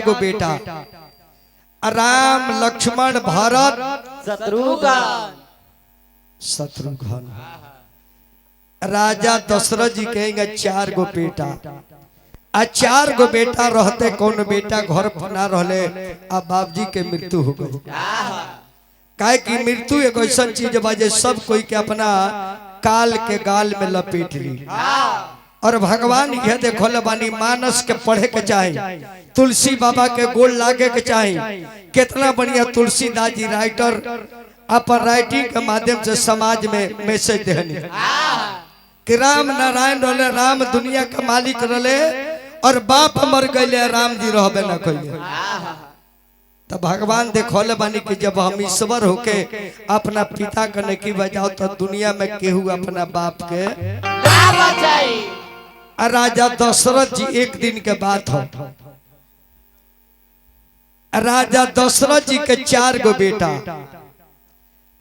को बेटा राम लक्ष्मण भरत शत्रुघ्न राजा दशरथ जी कहेंगे 4 गो बेटा आ 4 गो बेटा रहते कौन बेटा घर पर ना रहले आ बाप जी के मृत्यु हो गई। काहे कि मृत्यु एक ऐसा चीज बाजे सब कोई के अपना काल के गाल में लपेट ली। और भगवान यह देखो बानी मानस के पढ़े के चाहे तुलसी बाबा के गोल लागे के चाहे। कितना बढ़िया तुलसीदास जी राइटर अपन राइटिंग के माध्यम से समाज में मैसेज देने कि राम नारायण रहे, राम दुनिया का मालिक रहे और बाप मर गए राम जी रहबे न कइले। तो भगवान देखौले बानी कि जब हम ईश्वर होके अपना पिता के नहीं बजाओ तो दुनिया में केहू अपना बाप के राजा दशरथ जी एक दिन के बात हो राजा दशरथ जी के 4 गो बेटा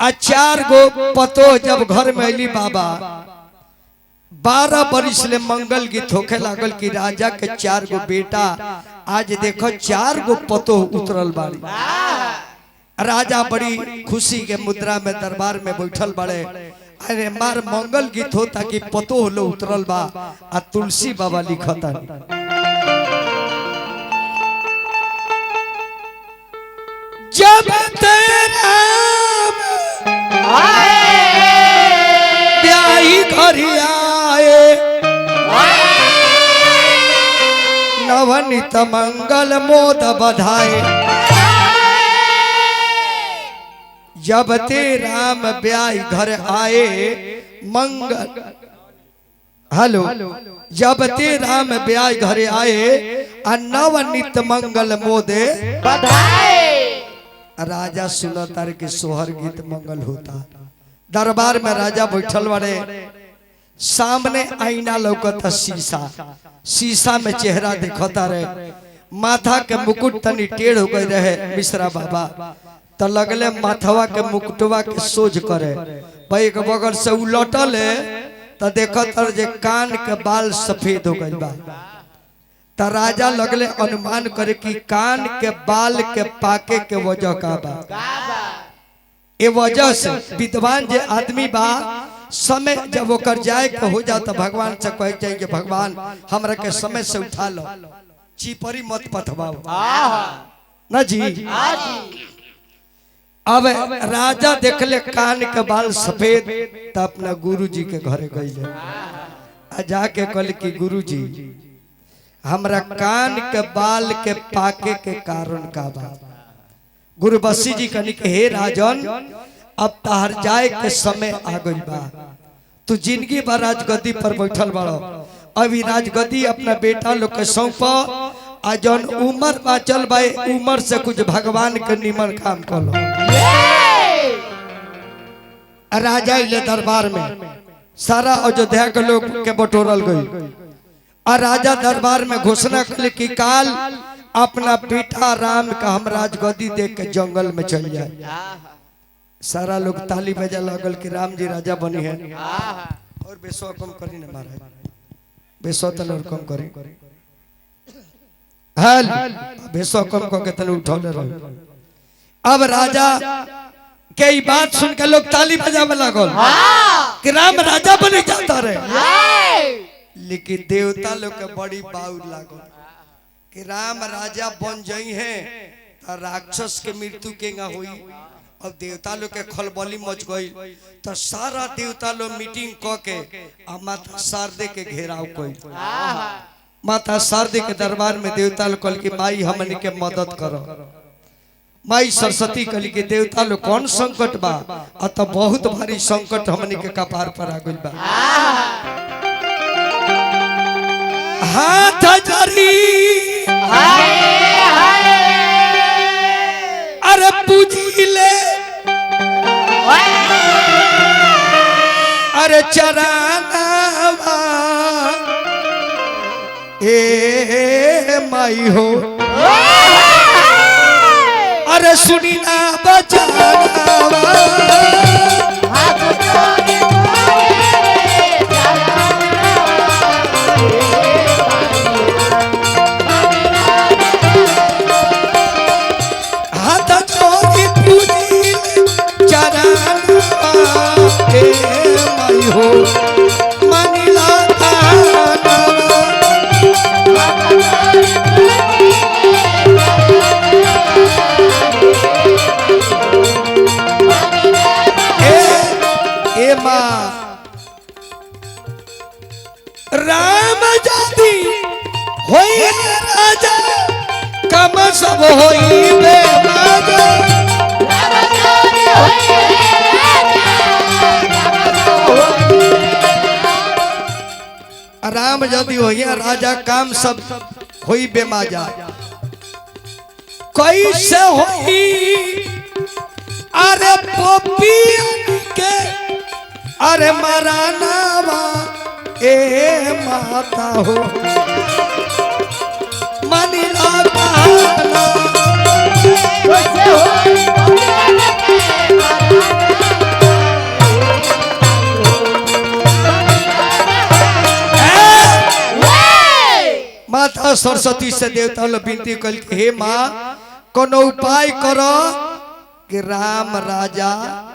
आ 4 गो पतो जब घर में अली बाबा 12 बरिस ले मंगल गीत होखे लागल कि राजा के 4 गो बेटा आज देखो 4 गो पतो उतरल बाड़ी। राजा बड़ी खुशी के मुद्रा में दरबार में बैठल बड़े अरे मार मंगल गीत हो ताकि पतो होलो उतरल बा आ तुलसी बाबा लिखता जब तेरा ब्याही घरी आए नवनीत मंगल मोद बधाए। जब ते राम ब्याही घर आए मंगल हेलो जब ते राम ब्याही घर आए आ नवनीत मंगल मोदे बधाए। राजा सुनो तार के सोहर गीत मंगल होता। दरबार में राजा बैठल बड़े सामने आईना लौकता शीशा शीशा में चेहरा देखता रहे माथा के मुकुट तनी टेढ़ हो गए रहे मिश्रा बाबा तो लगले माथवा के मुकुटवा के सोझ करे भाई एक बगल से उलटल है तो देखता जे कान के बाल सफेद हो गए बा। तो राजा लगले अनुमान करे कि कान के बाल के पाके के वजह का बा। ए वजह से विद्वान जे आदमी बा समय जब ओकर जाए के हो जाता भगवान से कहे चाहिए भगवान हमरा के समय से उठा लो चिपरी मत पथवाओ ना जी। अब राजा देखले कान के बाल सफेद तो अपना गुरु जी के घरे गए जाके कहले कि गुरु जी हमरा कान के बाल के पाके के कारण का बा। गुरु बसी जी कहनी के हे राजन अब तहर जाए के समय आ गई बा तू जिंदगी भर राजगद्दी पर बैठल बड़ो अभी राजगद्दी अपना बेटा लोग के सौंप आ जौन उम्र बाचल बा उम्र से कुछ भगवान के निमन काम कर लो। राजा इले दरबार में सारा अयोध्या के लोग के बटोरल गई और राजा दरबार में घोषणा कर कि काल अपना बेटा राम का हम राजगद्दी देख के जंगल में चल जाए। सारा लोग ताली बजा लगल कि राम जी राजा बनी है और बेसो कम करी ना महाराज बेसो तन और कम करी हल बेसो कम को के तन उठौले रहो। अब राजा के बात सुन के लोग ताली बजावे लागल कि राम राजा बने जाता रहे। लेकिन देवता लोग के बड़ी बाउर लागल कि राम राजा बन जाई है तो राक्षस के मृत्यु केगा हुई। अब देवता लोग के खलबली मच गई तो सारा देवता लोग मीटिंग क के माता शारदे के घेराव कई। माता शारदे के दरबार में देवता लोग कल की माई हमन के मदद करो। माई सरस्वती कल के देवता लोग कौन संकट बा तो बहुत भारी संकट हमन के कपार पर आ गइल बा। हाथ जरी अरे पूजिले अरे चरानावा ए माई हो अरे सुनी ना बचावा सब होई बेमाजा राम यदि होई राजा काम सब होई बेमाजा कैसे होई अरे पोपियन के अरे मरानावा ए माता हो मनीला कहना कैसे होई माता सरस्वती से देवता लोग विनती कल के हे माँ कोनो उपाय करो कि राम राजा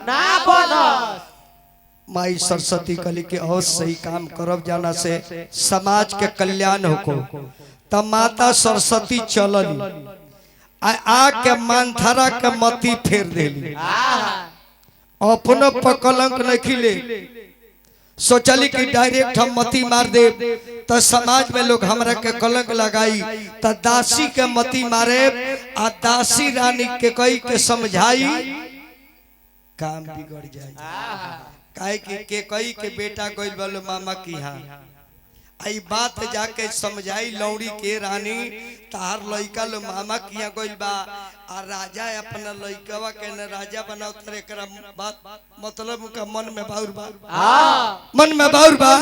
ना बनो। माई सरस्वती कली के और सही काम करब जाना से समाज के कल्याण होको तब माता सरस्वती चलली आ के मंथरा के मती फेर देली अपनो पकलंक नहीं खिले सोचली कि डायरेक्ट हम मती मार दे तो समाज में लोग हमरा के कलंक लगाई तो दासी के मती मारे आ दासी रानी के कई के समझाई काम बिगड़ जाए काहे कि कई के बेटा गइल वालो मामा की हां आई बात जाके समझाई लौड़ी के रानी तार लइका लो मामा किया गइल बा आ राजा अपना लइकवा के न राजा बनाओ तरे एकरा बात मतलब का मन में बाउर बा मन में बाउर बा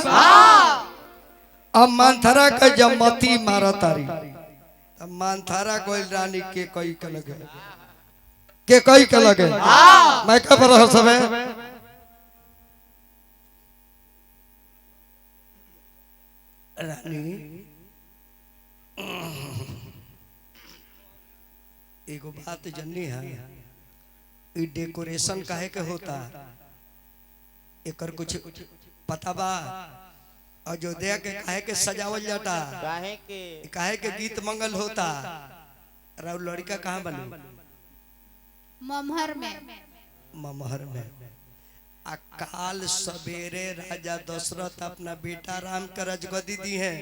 अब मंथरा के जमती मारतारी अब मंथरा गइल रानी के कई के लगे मैं का पर सब है रानी एगो बात जन्नी है ई डेकोरेशन काहे के होता एकर कुछ पता बा अयोध्या के काहे के सजावल जाता काहे के गीत मंगल होता राउ लड़का कहाँ बनी ममहर में अकाल सवेरे राजा दशरथ अपना बेटा राम के रजगदी दी है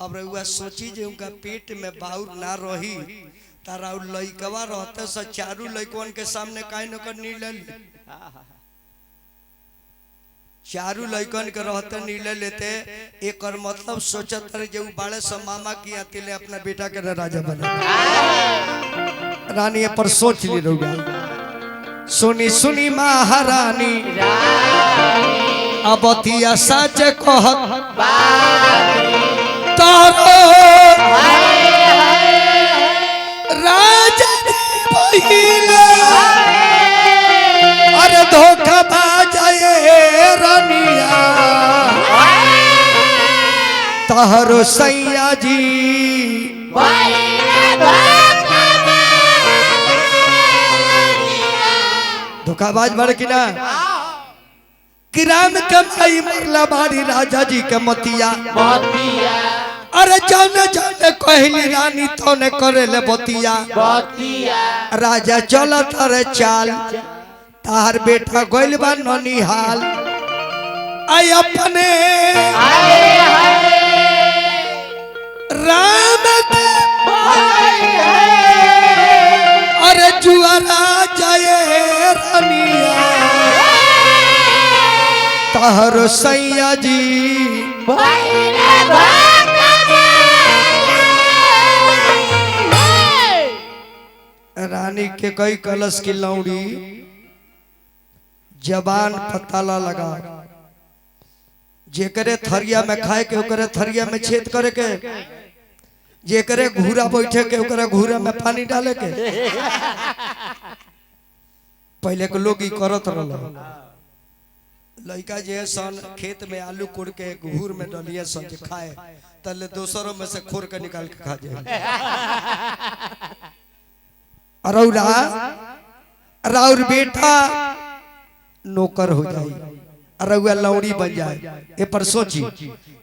अब रउआ सोची जे उनका पेट में बाउर ना रही तारा लइकवा रहते से चारू लइकवन के सामने काहे न कर नीले चारू लइकन के रहते नीले लेते एक मतलब सोचत रहे जे बाड़े से मामा की अतिले अपना बेटा के राजा बना रानी पर सोच ली रउआ सुनी सुनी महारानी अबतिया सच कहत तारो राजा पहिले अरे धोखा बाजाए रानिया तहरो सैया जी धोखाबाज बड़ कि ना कि राम के भाई मरला बाड़ी राजा जी के मतिया अरे जाने जाने कहली रानी तो ने करे ले बतिया राजा चलत अरे चाल तार बेटा गइल बा ननिहाल आई अपने राम के अरे जुआरा जाए रानिया तहरो सैया जी रानी के कई कलश की लौड़ी जबान पताला लगा जेकरे थरिया में खाए के ओकरे थरिया में छेद करे के जेकरे घूरा बैठे के ओकरे घूरा में पानी डाले के पहले के लोग ई करत रहल लड़का जे सन खेत में आलू कोड़ के घूर में डलिया सन जे खाए तले दोसरों में से खोर के निकाल के खा जाए रौरा राउर बेटा नौकर हो जाए रउआ लौड़ी बन जाए ए पर सोची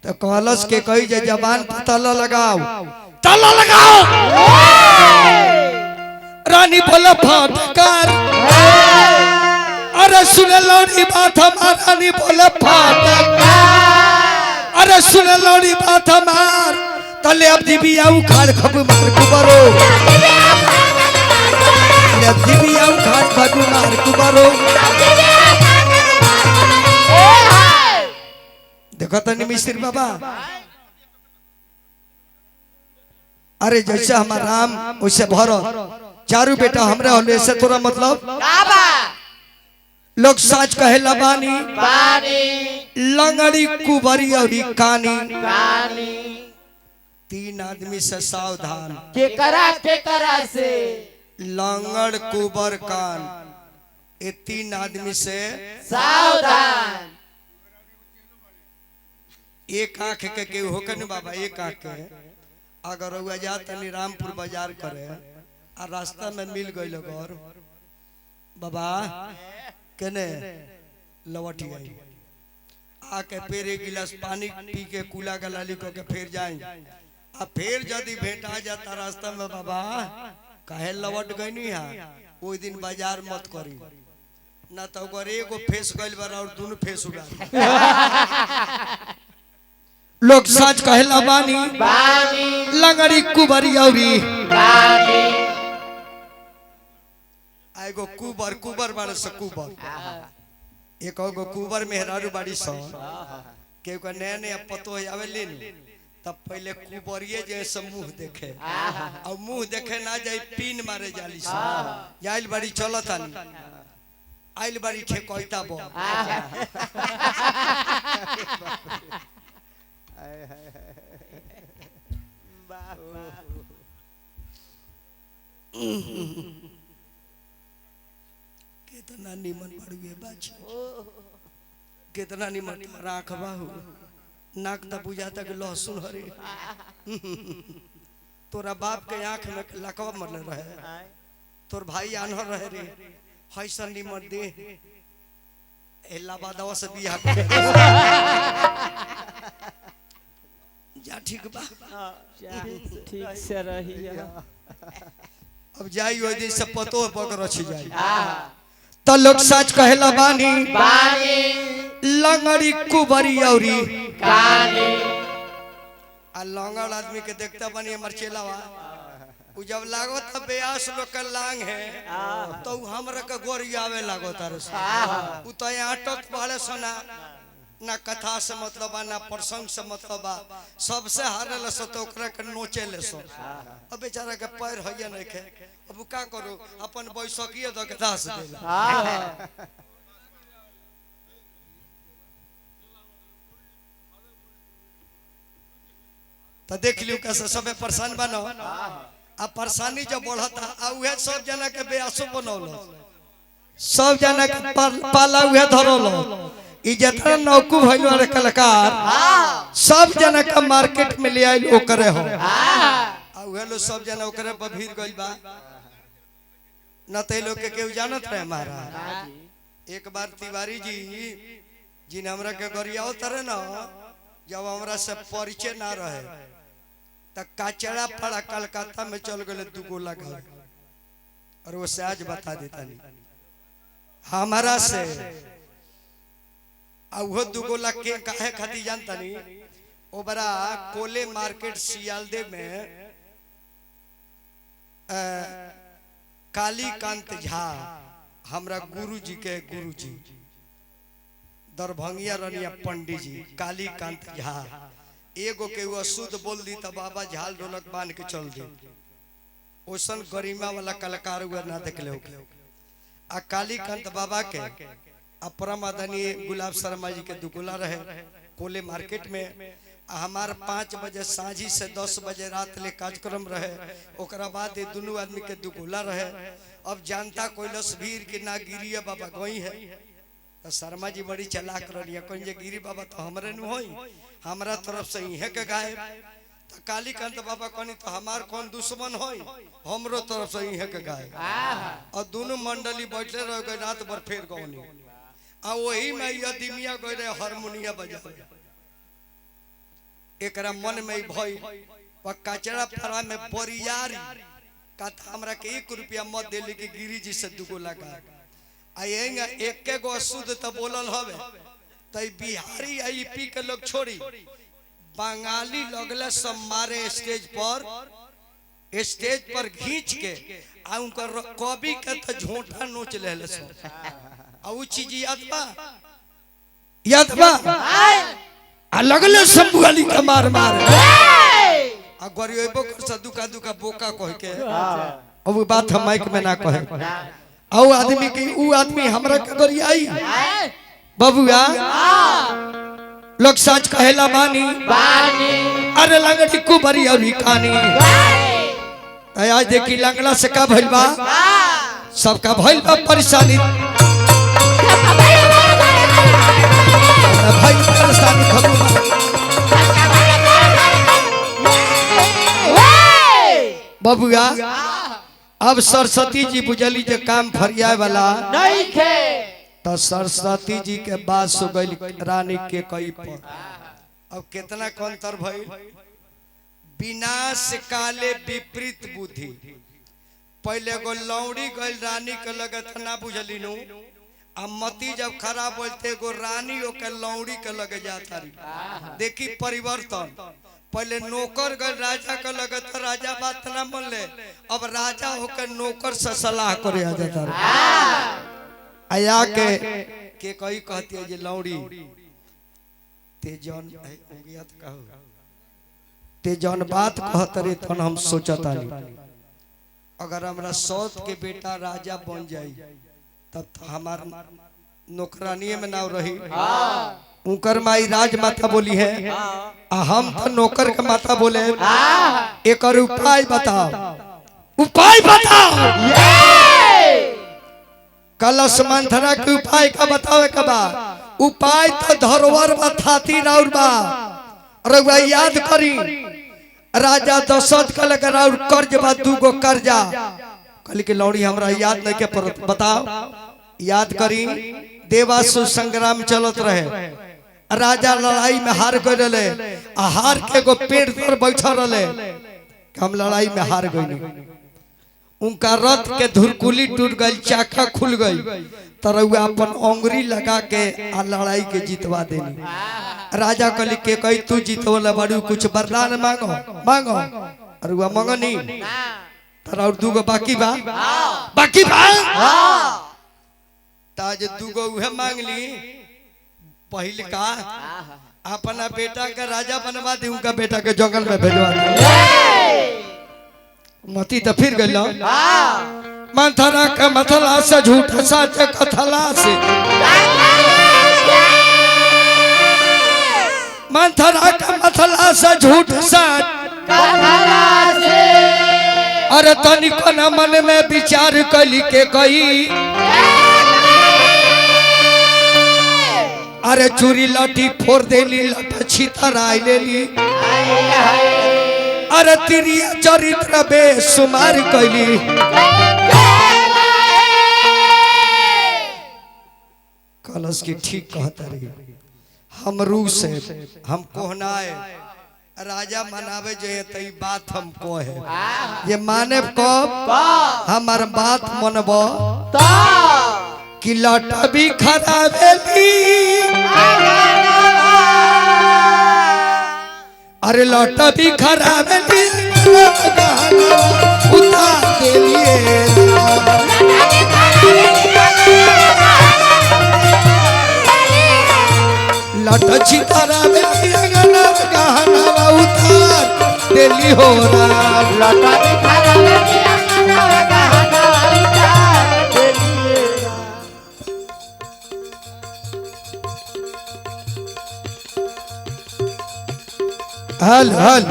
तो कहलस के कही जे जबान पर ताला लगाओ रानी बोला फाटकार अरे सुने लौड़ी बात हमार रानी बोले फाटकार अरे सुने लौड़ी बात हमार तले अब दिबिया उखाड़ खब मार कुबरो मिश्र बाबा अरे जैसे हमारा राम वैसे भरत चारू बेटा हमरा होले से तोरा मतलब लोग साच कहे बानी लंगड़ी कुबरी और कानी तीन आदमी से सावधान के करा से लंगड़ कुबर कान ये तीन आदमी से सावधान। एक आंख के होकर न बाबा एक आंख के अगर हुआ जा तनी रामपुर बाजार करे आ रास्ता में मिल गई और बाबा कने लवटी आई आके फिर एक गिलास पानी पी के कूला गलाली को के फिर जाए आ फिर यदि भेंटा जाता रास्ता में बाबा काहे लवट गई नहीं है वो दिन बाजार मत करी ना तो अगर एगो फेस गइल बार और दोनों फेस उड़ा लोग सच कहला बानी लंगड़ी कुबरी औरी एगो कुबर बारे से कुबर एक गो कुबर मेहरारू बाड़ी स के को नया नया पतो आवे लेन तब पहले कुबरिए जैसे मुंह देखे और मुंह देखे ना जाए पीन मारे जाली स जाइल बाड़ी चलता नहीं आइल बाड़ी ठेकोइता बो कितना निमन पड़ुए बाछ कितना निमन राख बाहु नाक त बुझाता कि लहसुन हरे तोरा बाप के आंख में लकवा मरले रहे तोर भाई आन्हर रहे रे हैसन निमन दे इलाहाबादवा से बियाह जा ठीक बा ठीक से रही अब जाई ओइ दिन से पतो पकड़ छी जाई त लोग सच कहला बानी लंगड़ी कुबरी औरी कानी आ लंगड़ आदमी के देखता बानी हमर चेलावा उ जब लागो त बेयास लोग के लांग है तो हमरा के गोरी आवे लागो तारे से उ त आटत पहले सुना ना कथा से मतलब ना प्रसंग से मतलब सबसे हारल से तो ओकरा के नोचे ले सो अब बेचारा के पैर होइए नहीं के अब का करू अपन बैसकिए द के दास देला तो देख लियो कैसे सबे परेशान बनो अब परेशानी जब बढ़ता आ उहे सब जना के बेआसो बनौल सब जना के पाला उहे धरल ई जतना नौकू भइल वाले कलाकार सब जना का मार्केट में ले आइल ओकरे हो आ उहे लो सब जना ओकरे पर भीड़ गइल बा न ते लोग के केहू जानत रहे महाराज एक बार तिवारी जी जिन हमरा के गरियाओ तरे न जब हमरा से परिचय ना रहे त काचड़ा पड़ा कलकत्ता में चल गए दुगोला घर और वो से आज बता देता नहीं हमारा से वो दुगोला के काहे खाती जानता नहीं ओ बड़ा कोले मार्केट सियालदे में कालीकांत झा हमरा गुरुजी के गुरुजी दरभंगिया रनिया पंडित जी कालीकांत झा एगो के वो शुद्ध बोल दी तो बाबा झाल ढोलक बांध के चल दी ओसन गरिमा वाला कलाकार हुआ ना देख ले आ कालीकांत बाबा के अपरम आदरणीय गुलाब शर्मा जी के दुगुला रहे कोले मार्केट में हमार 5 बजे सांझी से 10 बजे रात ले कार्यक्रम रहे ओकरा बाद दोनों आदमी के दुगुला रहे अब जानता कोइलस भीड़ के ना गिरिया बाबा गई है तो शर्मा जी बड़ी चलाक रहिया कौन जे गिरी बाबा तो हमरे नु होई हमरा तरफ से इहे के गाय तो कालीकांत बाबा कहनी तो हमार कौन दुश्मन होई हमरो तरफ से इहे के गाय और दोनों मंडली बैठले रह गए रात भर फेर गौनी आ वही में यदिमिया गए रहे हारमोनिया बजा एकरा मन में भई कचरा फरा में बरियारी कथा हमरा के 1 रुपया मत देली कि गिरी जी से दुगो लगा आएगा एक गो शुद्ध तो बोलल हवे तो बिहारी यूपी के लोग छोड़ी बंगाली लगले सब मारे स्टेज पर घींच के आ उनकर कवि के तो झोंटा नोच लेले सब आ उ चीज याद बा आ लगले शंभू अली के मार मार आ गरिएबो कर सा दुका दुका बोका कह के अब वो बात हम माइक में ना कहे औ आदमी के ऊ आदमी हमरा के गरियाई बबुआ लोग सच कहेला बानी बानी अरे लंगड़ी कुबरी और कानी आज देखी लंगड़ा से का भइल बा सबका भइल बा परेशानी भाई परेशानी खबू बबुआ अब सरस्वती जी बुझली जे काम फरियाए वाला नहीं खे तो सरस्वती जी के बाद सो गई रानी के कई पर अब कितना कंतर भइल विनाश काले विपरीत बुद्धि पहले गो लौड़ी गई रानी के लगे तो ना बुझली नु अब मती जब खराब बोलते गो रानी ओके लौड़ी के लगे जाता रही देखी परिवर्तन पहले नौकर गए राजा के लगे तो राजा बात ना मन ले अब राजा होकर नौकर से सलाह करे आ जाता आया के कई कहती है जे लौड़ी ते जौन ते जौन बात कहत रे तन हम सोचता अगर हमरा सौत के बेटा राजा बन जाई तब तो हमार नौकरानी में नाव रही उनकर माई राज माता बोली है हम तो नौकर के माता बोले एक और उपाय बताओ कलश मंथरा के उपाय का बताओ का बा उपाय तो धरोवर बताती राउर बा रउआ याद करी राजा दशरथ का लगा राउर कर्ज बा दूगो कर्जा कल के लौड़ी हमरा याद नहीं के बताओ याद करी देवासुर संग्राम चलत रहे राजा लड़ाई में हार गए रहे हार के एगो पेड़ पर बैठा रहे हम लड़ाई में हार गए उनका रथ के धुरकुली टूट गई चाका खुल गई तरह अपन ओंगरी लगा के आ लड़ाई के जीतवा देनी राजा कली के कही तू जीतवला बड़ू कुछ वरदान मांगो मांगो और वह मंगनी तर दूगो बाकी बा ताज दूगो उहे मांग ली पहले का अपना बेटा का राजा बनवा दी उनका बेटा के जंगल में भेजवा दी मती तो फिर गई मंथरा का मथला से झूठ सच कथला से मंथरा का मथला से झूठ सच कथला से अरे तनिको न मन में विचार कली के कही अरे चूरी लाठी फोड़ देली लठ छितर आई लेली अरे तिरिया चरित्र बेसुमार कैली कलश की ठीक कहता रही हम रू से हम कोहनाए राजा मनावे जे तई बात हम कोहे ये माने कब हमार बात मनबो कि लटा भी खराबेली अरे लटा भी खराबेली उतार देलिए लटा छितराबेली गहना उतार देली हो राम लटा भी खराबेली गहना उतार देली हल हल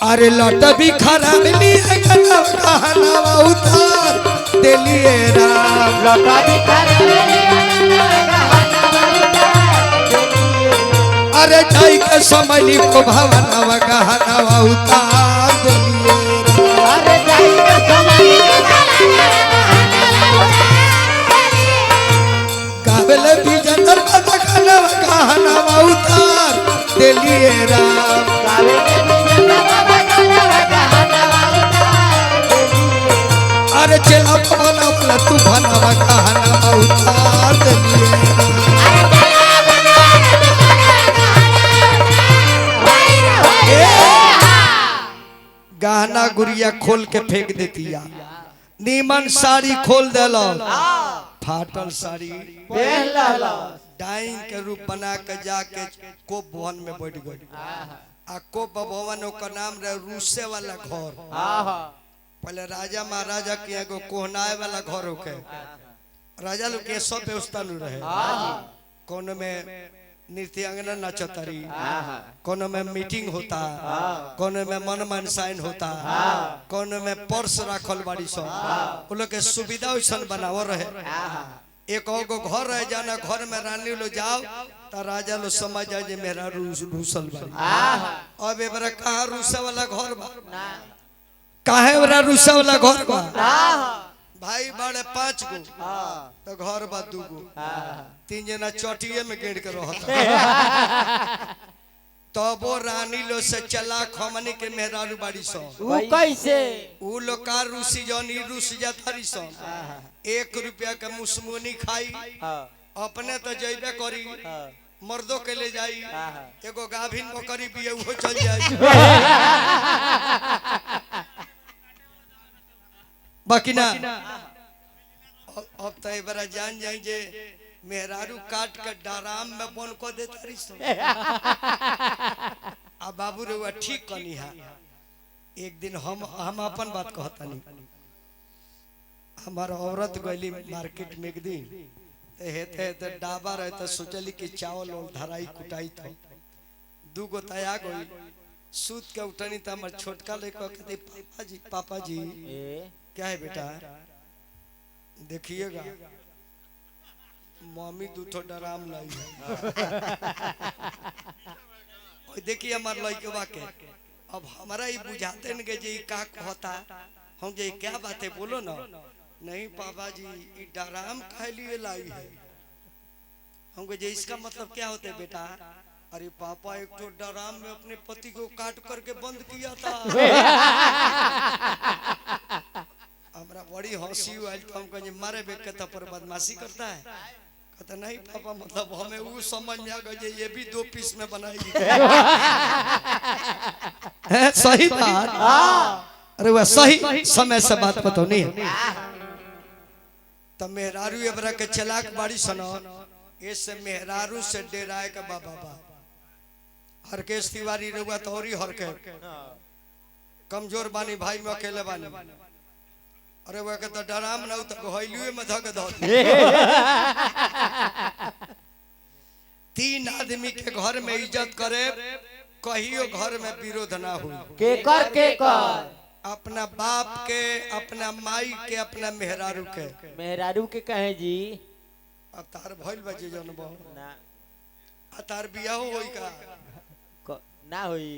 अरे लट भी खराब लिए गहना उतार देलिए राम लटा भी खराबेली अरे जाई के समली को भवनवा गहना उतार देलिए अरे जाई के समली काबले भी जंदर का गहना उतार देलिए राम अरे चला बना वाला तू भनवा गहना उतार देलिए गहना गुड़िया खोल के फेंक देती नीमन साड़ी खोल देलो फाटल साड़ी डाइन के रूप बना के जाके कोप भवन में बैठ गई। आ कोप भवन ओकर नाम रहे रूसे वाला घर। पहले राजा महाराजा के एगो कोहनाए वाला घर होके राजा लोग के सब व्यवस्था नु रहे। कोनो में नृत्यांगना नाचतारी, कोनो में मीटिंग होता, कोनो में मन मनसाइन होता, कोनो में पर्स रखल बाड़ी सब। वो लोग के सुविधा वैसन बनाव रहे। एक गो घर रहे जाना घर में रानी लो जाओ तो राजा लो समझ जाए जे मेरा रूसल बाड़ी। अब एबरा कहाँ रूसा वाला घर बा, काहे वाला रूसा वाला घर बा। भाई बड़े 5 गो तो घर बा 2 गो, 3 जना चटिए में गेड़ के रहता। तब वो रानी लो से चला खमनी के मेहरारू बाड़ी सो। वो कैसे उ लोग का रूसी जनी रूस जातारी सो। 1 रुपया के मुसमुनी खाई, अपने तो जइबे करी, मर्दों के ले जाई, एगो गाभिन बकरी बिये वो चल जाई। बाकी ना अब तो एक बार जान जाए जे मेहरारू काट के डराम में बन को दे तारी सो। अब बाबू रे ठीक कनी है। एक दिन हम अपन बात कहता नहीं, हमारा औरत गली मार्केट में एक दिन हेते हेते डाबा रहे तो सोचली कि चावल और धराई कुटाई था। 2 गो तया गई, सूत के उठनी तो हमार छोटका लड़का कहते पापा जी क्या है बेटा, देखिएगा मम्मी 2 ठो डराम लाई है। देखिए हमारे लड़के के अब हमारा ये बुझाते न जे का कहता, हम जे क्या बात है बोलो ना। नहीं पापा जी ये डराम काहे लिए लाई है। हमको जे इसका मतलब क्या होता है बेटा। अरे पापा एक तो डराम में अपने पति को काट करके बंद किया था। हमरा बड़ी हंसी आई तो हम कहे मारे बेटे तो पर बदमाशी करता है। कहता नहीं पापा मतलब हमें वो समझ में आ गया ये भी 2 पीस में बनाई। सही बात। अरे वह सही समय से बात पता नहीं है। तो मेहरारू एबरा के चलाक बाड़ी सनो, ऐसे मेहरारू से डेराए का बाबा बा। हरकेश तिवारी रुआ तोरी हरके कमजोर बानी भाई में अकेले बानी। अरे वह कहता डराम ना तो घोइलुए में धक दो। 3 आदमी के घर में इज्जत करे, कहियो घर में विरोध ना हो। के कर अपना बाप के, अपना माई के, अपना मेहरारू के। मेहरारू के कहे जी अब तार भइल बजे जन बो ना तार बियाह होई का ना हुई।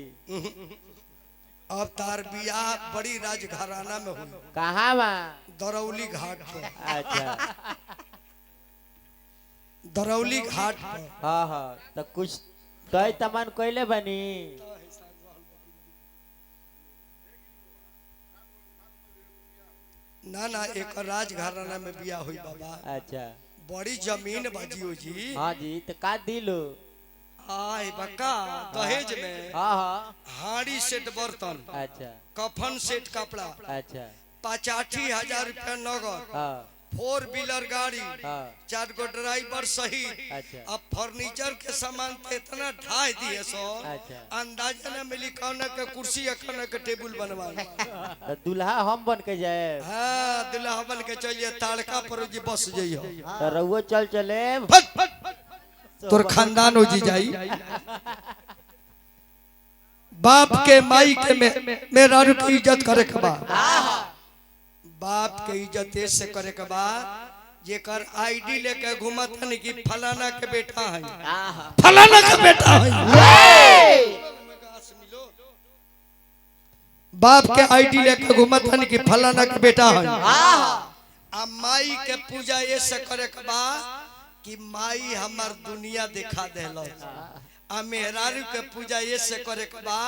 अब तार बियाह बड़ी राजघराना में हुई। कहाँ बा? दरौली घाट पर। अच्छा दरौली घाट पर। हाँ हाँ तो कुछ तय तमन कोइले बनी। ना ना एक राजघराना में बियाह हुई बाबा। अच्छा बड़ी जमीन बाजियो जी। हाँ जी तो का दिलो आय बका दहेज में हाँ हाँ हाड़ी सेट बर्तन, अच्छा कफन सेट कपड़ा, अच्छा 85,000 रुपया नगद, हाँ 4 व्हीलर गाड़ी, हाँ 4 गो ड्राइवर सहित। अच्छा अब फर्नीचर के सामान तो इतना ढाई दिए सो अच्छा अंदाजा न मिली कौन के कुर्सी कौन के टेबल बनवाई। तो दूल्हा हम बन के जाए। हाँ दुल्हा बन के चलिए ताड़का पर जी बस जाइयो। तो रउआ चल चले तोर खानदान हो जी जाई। बाप के माई के मेहरारू की इज्जत करे के बा। बाप के इज्जत ऐसे करे के बा जेकर आईडी लेके घूमत हन कि फलाना के बेटा है, फलाना के बेटा है। बाप के आईडी लेके घूमत हन कि फलाना के बेटा है। आ माई के पूजा ऐसे करे के बा कि माई हमार दुनिया दिखा देलो। आ मेहरारू के पूजा ऐसे करे के बा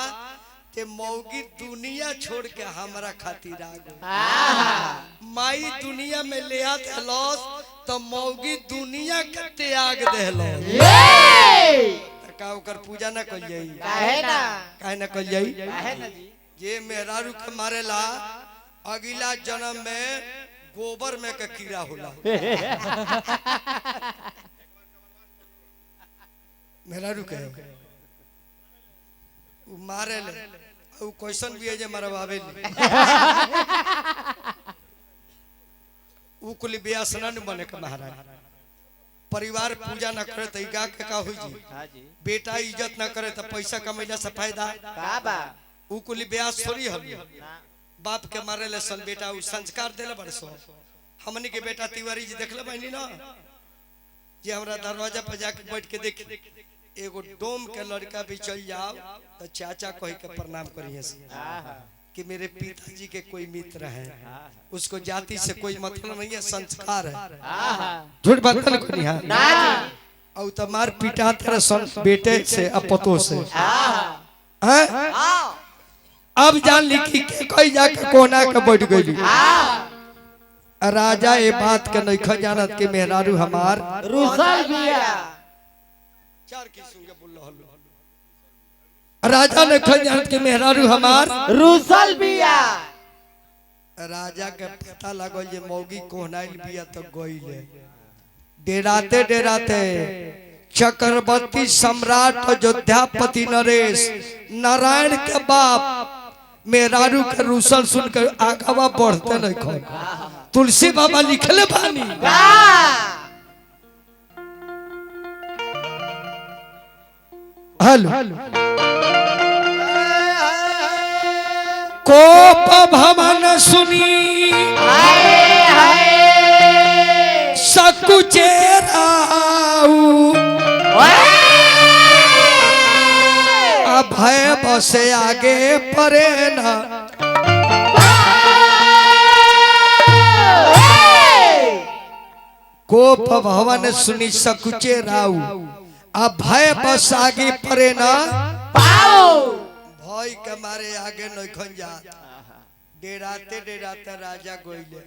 कि मौगी दुनिया छोड़ के हमरा खातिर आ गई। माई दुनिया में ले आ देलस तो मौगी दुनिया के त्याग देलस। का ओकर पूजा ना कल जाई? काहे ना काहे ना कल जाई? काहे ना जी ये मेहरारू के मारेला अगला जन्म में गोबर में के कीड़ा होला। मेरा रुके वो मारे ले वो क्वेश्चन भी है जे मरवावे ले वो कुली ब्यासना न बने का महाराज परिवार पूजा न करे तो गा के का हुई जी हाँ जी बेटा इज्जत न करे तो पैसा कमैला से फायदा का बा वो कुली ब्यास थोड़ी हम ना बाप के मारे ले सन बेटा उ संस्कार देले बरसो हमनी के बेटा तिवारी जी देखले बहनी ना जे हमरा दरवाजा पर जाके बैठ के देख एगो डोम के लड़का भी चल जाओ तो चाचा कह के प्रणाम करिए कि मेरे पिताजी के कोई मित्र है उसको जाति से कोई मतलब नहीं है संस्कार है झूठ बात नहीं करनी है ना जी और तो मार पिटा तेरे सन बेटे से अपतों से हैं अब जान ली कि कोई जाके कोना के बैठ गई राजा ये बात के नहीं खजानत के मेहरारू हमार रुसल बिया चार की सुन के बोल राजा ने खजानत के मेहरारू हमार रुसल बिया राजा के पता लगल जे मौगी कोहनाइल बिया तो गइले डेराते डेराते चक्रवर्ती सम्राट अयोध्यापति नरेश नारायण के बाप मेहरारू के रुसल सुनकर आगवा बढ़ते नहीं खो तुलसी बाबा लिखले बानी हेलो कोप भवन सुनी सकुचे राऊ अभय बसे आगे परे न कोप भवन सुनी सकुचे राऊ अभय बस आगे परे न भय के मारे आगे नहीं खन जा डेराते डेराते राजा गोइले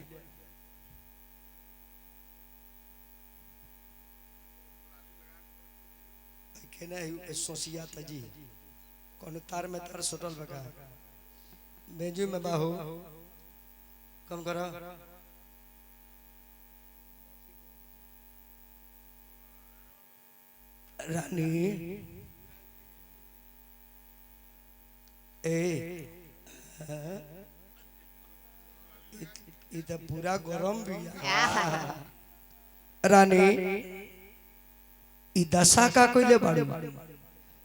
नहीं सोसिया तजी कौन तार में तार सोटल बका बेजू में बाहु कम करो रानी ए इधर पूरा गरम भी रानी ई दशा का कोइले बाड़ी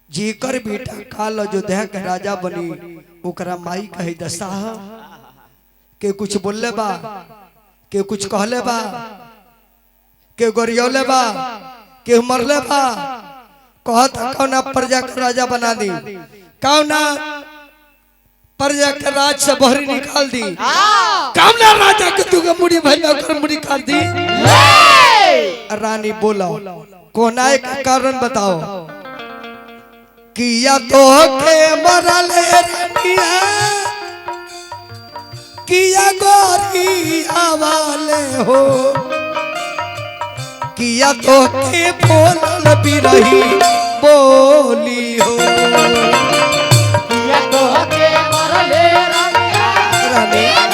जेकर बेटा काल अयोध्या के राजा बनी ओकरा माई कहे दशा के कुछ बोलले बा के कुछ कहले बा के गोरियोले बा के मरले बा कहत कौना प्रजा के राजा बना दी कौना प्रजा के राज से बहरी निकाल दी कौना राजा के तू मुड़ी भैया कर मुड़ी काट दी रानी बोला कोना एक कारण बताओ किया तो के मरल रनिया किया गोरी आवाले हो किया तो के बोलल भी रही बोली हो किया तो के मरल रनिया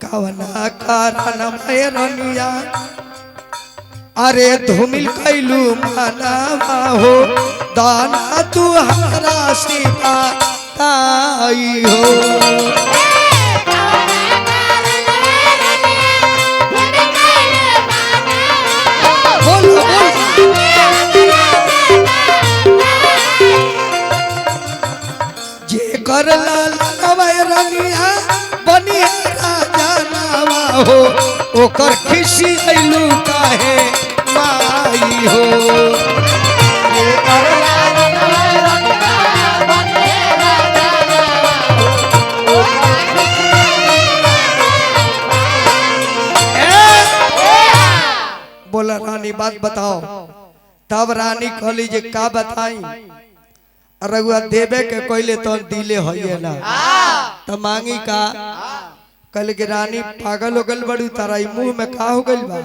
कवना कारण रनिया अरे धूमिल कैलू मनावा हो दाना तू हमारा सीता ताई हो बोलो जे कर लालवा रनिया बनी राजा नावा हो ओकर खिसी अइलू काहे माई हो जे कर बोला रानी बात बताओ तब रानी कहली जे का बताई रघुआ देवे के कोइले तो दिले होइए ना त मांगी का कल के रानी पागल हो गल बड़ू तारा मुंह में का हो गइल बा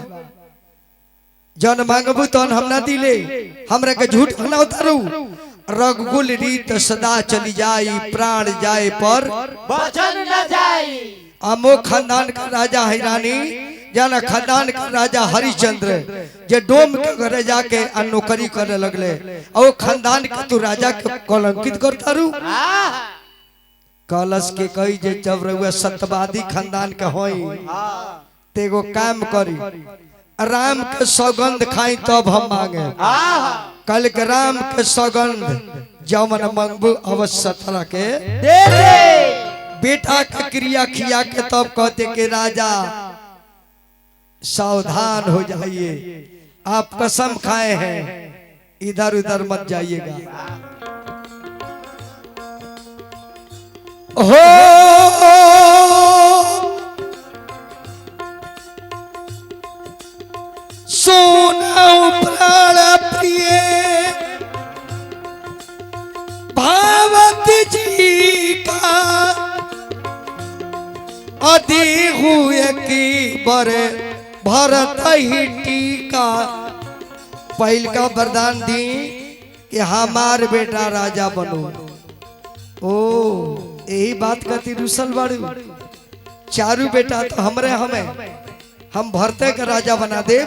जन मांगबू तन हम ना दिले हमरा के झूठ ना उतारू रघुकुल रीत सदा चली जाई प्राण जाए पर वचन न जाई अमो खानदान का राजा है रानी जाना खानदान का राजा हरिश्चंद्र जे डोम के घरे जाके नौकरी करे लगले और खानदान के तू राजा के कलंकित करता रू कलश के कही जे जब रहुआ सत्यवादी खानदान के होई तेगो काम करी राम के सौगंध खाई तब हम मांगे कल के राम के सौगंध जमन मंगबू अवश्य तला के दे दे बेटा के क्रिया खिया के तब कहते कि राजा सावधान हो जाइए आप कसम खाए हैं इधर उधर मत जाइएगा हो सोना प्राण प्रिय भावत जी का अति हुए की बरे भरत ही टीका पहल का वरदान दी कि हमार बेटा राजा बनो ओ यही बात कहती रुसल बाड़ू चारू बेटा तो हमरे हमें हम भरते का राजा बना दे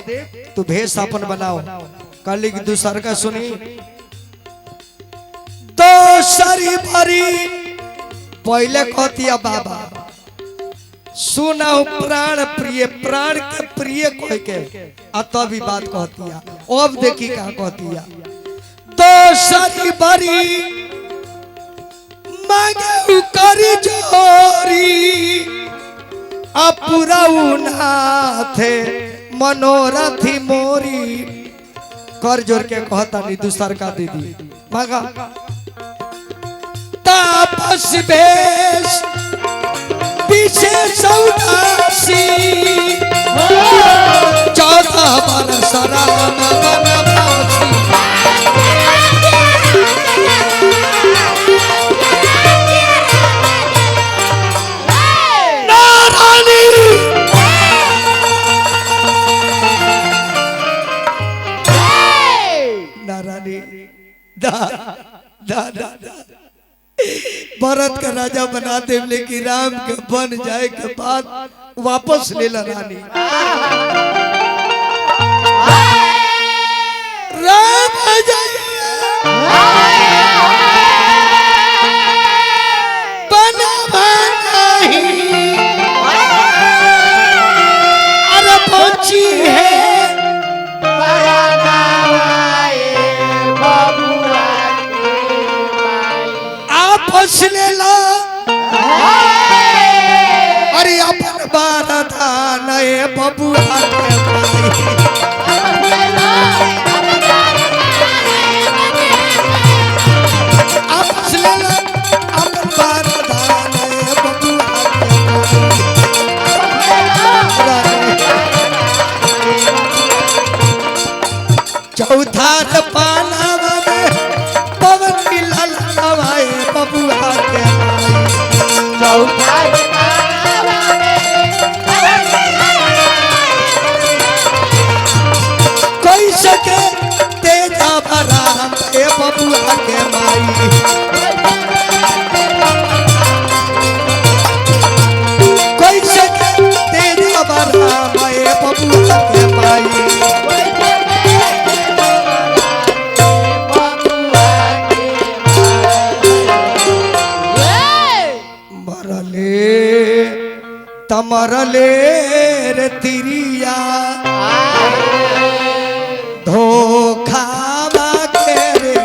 तू भेष अपन बनाओ कल की दूसर का सुनी तो सरी भरी पहले कहतिया बाबा सुना प्राण प्रिय प्राण के प्रिय कह के तभी बात कहतिया अब देखी क्या कहतिया तो सरी भरी मांगे करी जोरी थे मनोरथी मोरी कर जोर के कहता नहीं दूसर का दीदी मांगा तापस भेष विशेष उदासी 14 बरस राम वनवासी भरत का राजा बना दे लेकिन राम के बन जाए के बाद वापस ले ला रानी राम अरे पहुंची है लेला अरे अपन बारदान बबुआ आपस लेला अपन बारदान बबुआ चौथा पाना पवन मिलल हवाए बबुआ के चौथा कोई सके तेजा भरा ए बबुआ के माई कोई सके तेजा भरा ए बबुआ के माई तमरले रे तिरिया धोखा के रे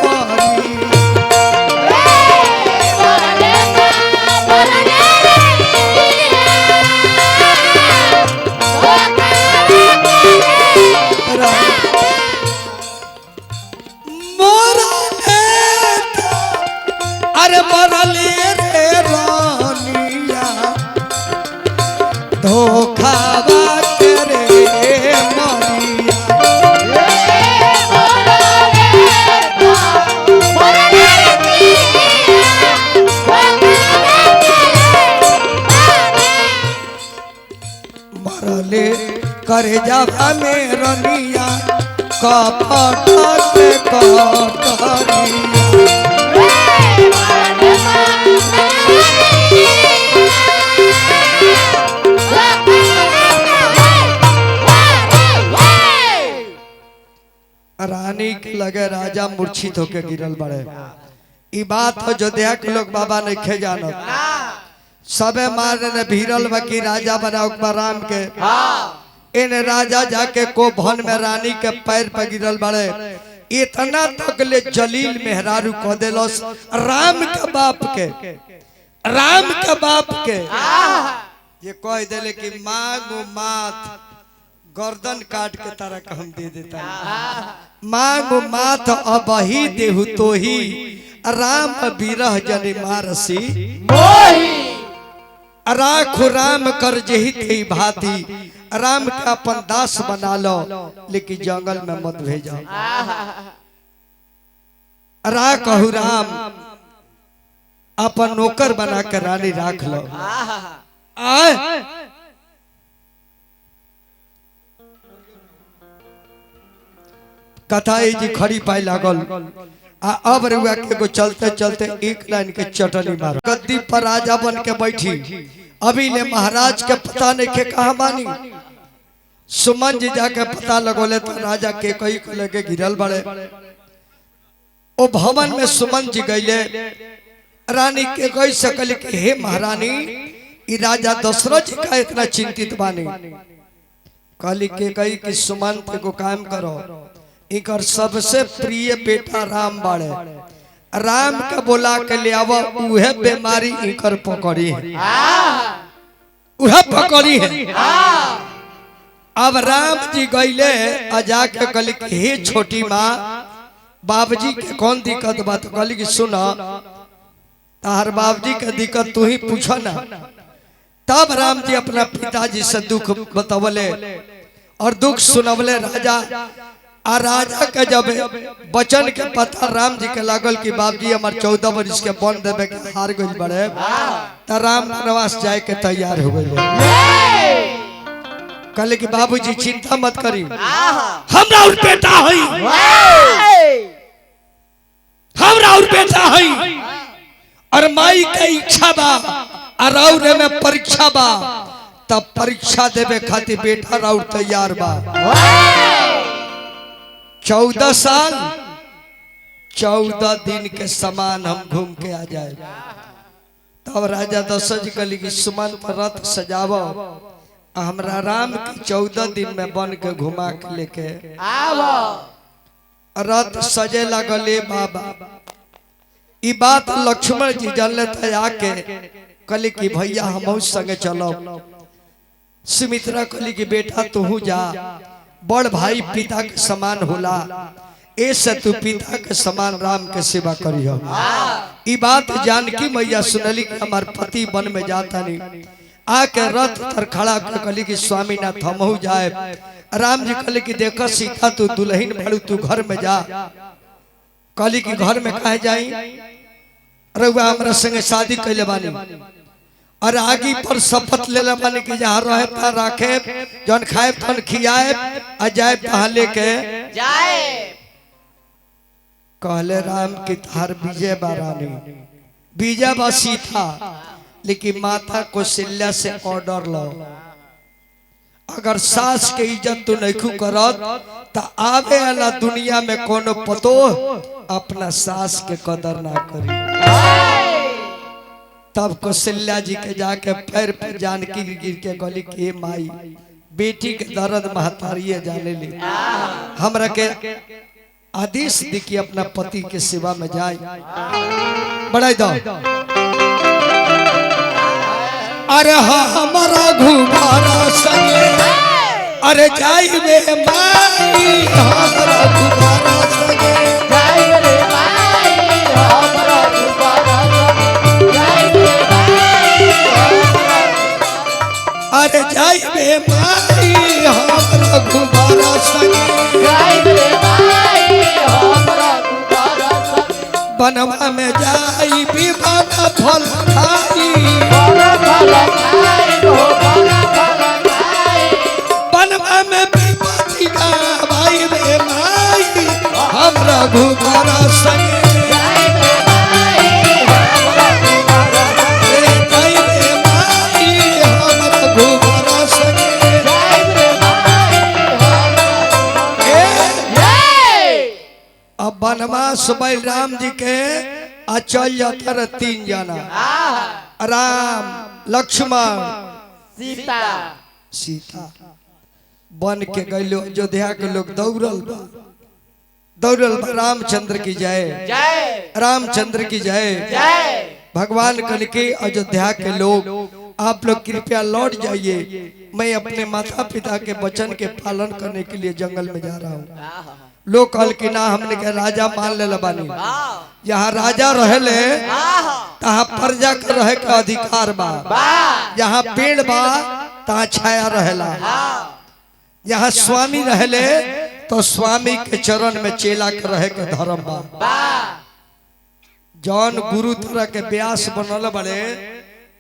परी मोरले अरे मरले रे रानिया धोखा करे मरिया मरले करे जावा में रनिया कपट के कटरिया रानी के लगे राजा मूर्छित होके गिरल बड़े। ई बात हो अयोध्या के लोग बाबा नहीं खे जानत। सबे मारने ने भीरल बकी राजा बनाओ राम के। इन राजा जाके को भन में रानी के पैर पर गिरल बड़े। इतना तक ले जलील मेहरारू कह दिलस राम के बाप के, राम के बाप के ये कह दिले कि मांगो मात गर्दन काट के तारा का हम दे देता। मांगो मात अब ही देहु तो ही राम बिरह जने मारसी राखो राम कर जही थी भाती। राम के अपन दास बना लो लेकिन जंगल में मत भेजो। राखहु राम अपन नौकर बना कर रानी राख लो। कथा जी खड़ी पाई लागल। अब रुआ के को चलते चलते एक लाइन के चटनी मारो। गद्दी पर राजा बन के बैठी। अभी ले महाराज के पता नहीं के कहा बानी। सुमन जी जाके पता लगोले तो राजा के कई को लगे गिरल बड़े। ओ भवन में सुमन जी गईले। रानी के कई सकल के हे महारानी ई राजा दशरथ जी का इतना चिंतित बानी। कहली के कई कि सुमन को काम करो। इकर सबसे प्रिय बेटा राम बाड़े। राम के बोला के ले आवा उहे बीमारी इकर पकड़ी है। उहे पकड़ी है। अब राम जी गईले अजा के कहली कि हे छोटी माँ बाबूजी के कौन दिक्कत बा। तो कहली कि सुना तार बाबूजी के दिक्कत तू ही पूछो ना। तब राम जी अपना पिताजी से दुख बतवले और दुख सुनवले राजा। आ राजा के जब बचन के पता राम जी के लागल कि बाबूजी हमार 14 वर्ष के बन देवे के हार गइल बड़े। त राम वनवास जाए के तैयार हो गइल। कहले कि बाबूजी चिंता मत करी हमरा और बेटा हई। हमरा और बेटा हई और माई के इच्छा बा और में परीक्षा बा। तब परीक्षा देवे खातिर बेटा राउर तैयार बा। 14 साल 14 दिन के समान हम घूम के आ जाए। तब राजा दशरथ जी कहली कि सुमन पर रथ सजावो। हमरा राम की 14 दिन में बन के घुमा के लेके रथ सजे लगले। बाबा ई बात लक्ष्मण जी जानले थे। आके कहली कि भैया हम संगे चलो। सुमित्रा कहली कि बेटा तू जा बड़ भाई पिता के समान होला। ऐसे तू पिता के समान राम के सेवा करियो। ई बात जानकी मैया सुनली कि हमार पति वन में जाता नहीं। आके रथ पर खड़ा कर कहली कि स्वामी नाथ हमहू जाए। राम जी कहले कि देखो सीता तू दुल्हन बड़ू तू घर में जा। कहली कि घर में कहे जाई रउआ हमरा संगे शादी कैले बानी और आगे पर शपथ ले बानी कि जहाँ रहे ता राखे जौन खाए तन खियाए आ जाए तहाँ लेके जाए। कहले राम की तार विजय बारानी विजय बा सीता। लेकिन माता कौशल्या से ऑर्डर लो अगर सास के इज्जत तू नहीं करत तो आवे वाला दुनिया में कोनो पतो अपना सास के कदर ना करी। तब कौशल्या जी के जाके पैर पे जानकी गिर के गली के माई बेटी के दर्द महतारिये जाने ली। हमरा के आदेश दी कि अपना पति के सेवा में जाए। बढ़ाई दो। अरे हमारा घुमारा संगे अरे जाई रे माई हमारा घुमारा संगे जाई रे माई हमरा दुबारा जाई रे माई अरे जाई रे माई हमारा घुमारा संगे जाई रे माई हमरा दुबारा बनवा में जाई विवाह फल खाई बड़ा भला खाई हो बड़ा भला खाई बनवा में विपत्ति का भाई रे माई हमरा घुमारा संगे जाई रे माई हमरा दुबारा जाई रे माई हमरा घुमारा संगे जाई रे माई हमरा ए जय अब बनवास बलराम जी के आ चल जाता रहे 3 जना, राम लक्ष्मण सीता सीता। बन के गइलो अयोध्या के लोग दौड़ल बा रामचंद्र की जय, जय रामचंद्र की जय। जय। भगवान कल के अयोध्या के लोग आप लोग कृपया लौट जाइए, मैं अपने माता पिता के वचन के पालन करने के लिए जंगल में जा रहा हूँ। लोग कल की ना हमने के राजा मान ले बानी, यहाँ राजा रहले तहाँ प्रजा के रहे के अधिकार बा, यहाँ पेड़ बा तहाँ छाया रहेला, यहाँ स्वामी रहले तो स्वामी के चरण में चेला के रहे के धर्म बा। जौन गुरु तरह के व्यास बनल बड़े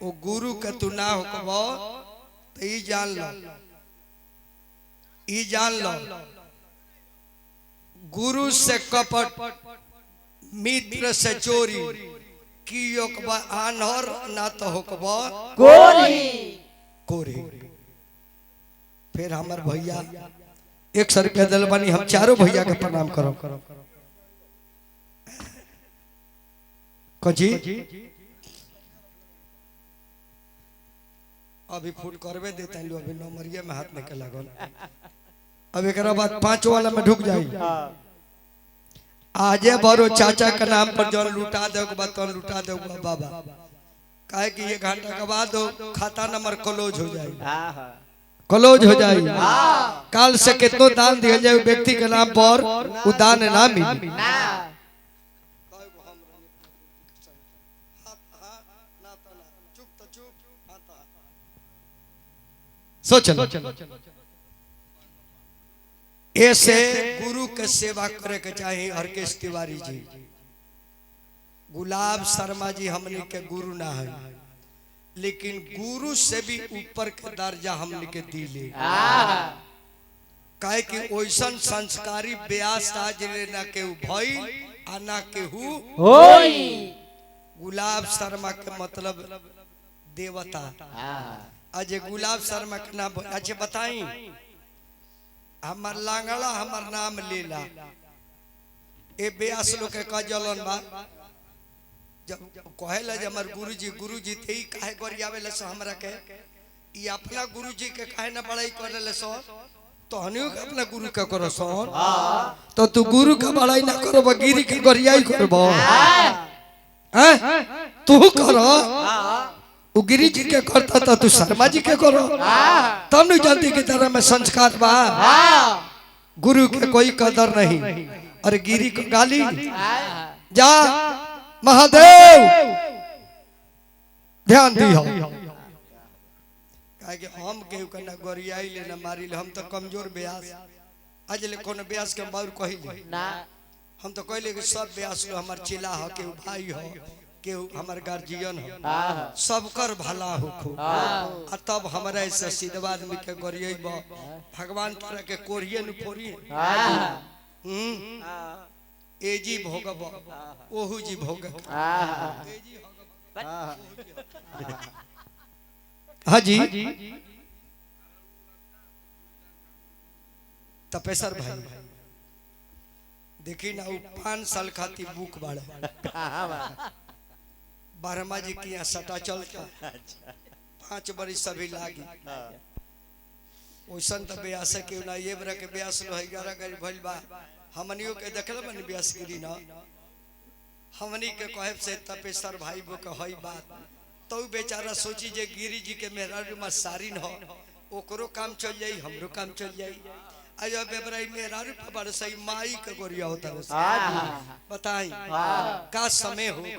वो गुरु के तू ना होकबो तो ई जान लो गुरु से कपट मित्र से चोरी की होकबा आनहर ना तो होकबो कोरी। फिर हमार भैया 100 रुपया दिल बानी, हम चारों भैया के प्रणाम करो कजी। अभी फूट करवे देते हैं, अभी नंबरिया में हाथ निकल लागल, अब एक बाद 5 वाला में ढुक जाई। आजे बरो चाचा के नाम पर जौन लुटा दे लुटा दे बाबा, काहे कि 1 घंटा के बाद खाता नंबर क्लोज हो जाए, काल से कितनो दान दिया जाए व्यक्ति के नाम पर वो दान ना मिली। सोच ऐसे गुरु के सेवा करे के चाहिए। हरकेश तिवारी जी, गुलाब शर्मा जी हमने के गुरु ना है, लेकिन गुरु से भी ऊपर के दर्जा हमने के दिले, काहे कि ओइसन संस्कारी व्यास आज ना केहू भई आ ना केहू होई। गुलाब शर्मा के मतलब देवता। आज गुलाब शर्मा के नाम अच्छा बताई, हमार लांगड़ा हमार नाम लेला ए व्यास लोग के का जलन बा, जब कहेला जे हमार गुरुजी थे काहे गरियावेले सो हमरा के, ई अपना गुरुजी के काहे ना बड़ाई करेले सो, तो हनियो के अपना गुरु के करो सो। तो तू गुरु के बड़ाई ना करबो, गिरी के गरियाई करबो, हैं तू करो। वो गिरी जी के करता था, तू शर्मा जी के करो, तब नहीं जानती की तरह में संस्कार बा। गुरु के कोई कदर नहीं, और गिरी को गाली जा महादेव ध्यान दियो, काहे कि हम केहू के ना गरियाई ले ना मारी ले, हम तो कमजोर ब्यास। आज ले कोनो ब्यास के बाउर कहिली ना, हम तो कहले कि सब ब्यास लो हमार चेला हो, केहू भाई हो, केहू हमार गार्जियन हो, सबकर भला हो। आ तब हमारा ऐसा सीधवा आदमी के गरियब, भगवान तरह के कोरिए न फोरिए, ए जी भोगब ओहू जी भोगब। हाँ जी तपेसर भाई देखी ना, 5 साल खाती बुक बाड़े बारहमा जी की यहाँ सटा चलता, 5 बरिस सभी लागी। ओसन तो ब्यास के ना ये बरा के ब्यास लो 11 गरी भइल बा, हमनियो के देखल बनी ब्यास गिरी ना, हमनी के कहब से तपेसर भाई बो के हई बात, तो बेचारा सोची जे गिरी जी के मेहरारू में सारिन हो, ओकरो काम चल जाई, हमरो काम चल जाई। आयो बेबराई मेहरारू पर बड़ सही माई के गोरिया होता है, बताई का समय हो गई।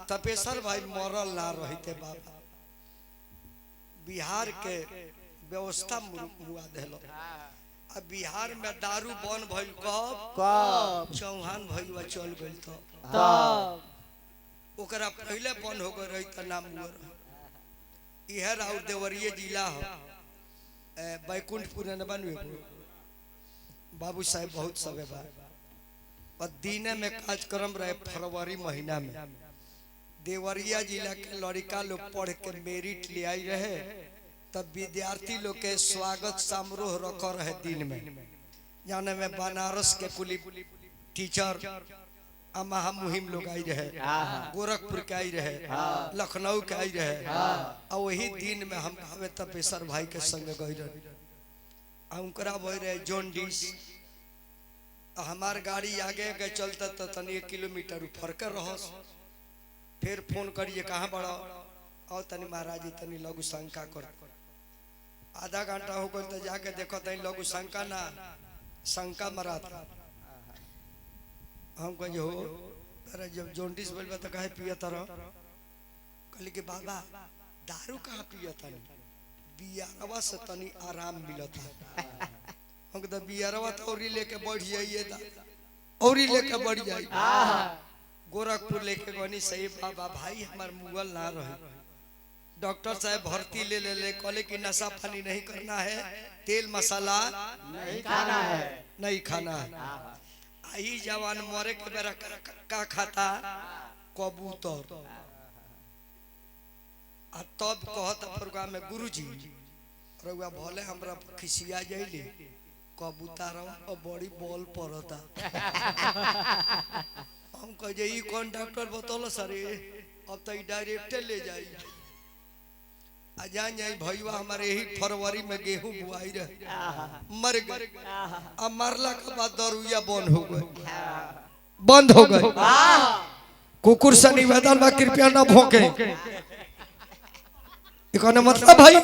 तपेसर भाई मरल ना रहते बाबा, बिहार के व्यवस्था हुआ देलो। अब बिहार में दारू बन भइल कब चौहान भइल चल गइल, तो ओकरा पहले बन हो गए रही त नाम हुआ रही। यह राउर देवरिया जिला हो, बैकुंठपुर न बनवे बाबू साहब बहुत सबे बा, और दिन में कार्यक्रम रहे फरवरी महीना में। देवरिया जिला के लड़का लोग पढ़ के मेरिट ले आई रहे, तब विद्यार्थी लोग के स्वागत समारोह रख रहे दिन में। जाने में बनारस के कुली टीचर महा मुहिम लोग आई रहे, गोरखपुर के आई रहे, लखनऊ के आई रहे, और वही दिन में हम हमें तपेश्वर भाई के संग गई रहे। उनकरा बोल रहे जॉन्डिस, हमार गाड़ी आगे के चलता तो तनी 1 किलोमीटर फरक रहस। फिर फोन करिए कहाँ बड़ा और तनी महाराज जी तनी लघु शंका कर। आधा घंटा हो गई तो जाके देखो तनी लघु शंका ना शंका मरा था। हम कहे हो तेरा जब जॉन्डिस बोल तो कहे पिया तरह कहली कि बाबा दारू कहाँ पिया तनी बियारवा से तनी आराम मिलता। हम कहते बियारवा तो औरी लेके बढ़ जाइए औरी लेके बढ़ जाइए। गोरखपुर लेके गनी सही बाबा भाई हमार मुगल ना रहे। डॉक्टर साहब भर्ती ले कहले कि नशा पानी नहीं करना है, तेल मसाला नहीं खाना है, नहीं खाना है। आई जवान मरे के बेरा का खाता कबूतर। तब कहता प्रोग्राम में गुरुजी रउआ भले हमरा खिसिया जाइले कबूतर और बड़ी बॉल पड़ता। हम कहे ई कौन डॉक्टर बतौल सर अब तो डायरेक्ट ले जाई। जान जाई भैया हमारे यही फरवरी में गेहूं बुआई रहे मर गए। अब मरला के बाद दरुइया बंद हो गए। कुकुर से निवेदन में कृपया न भौंके। इकोने मतलब भाई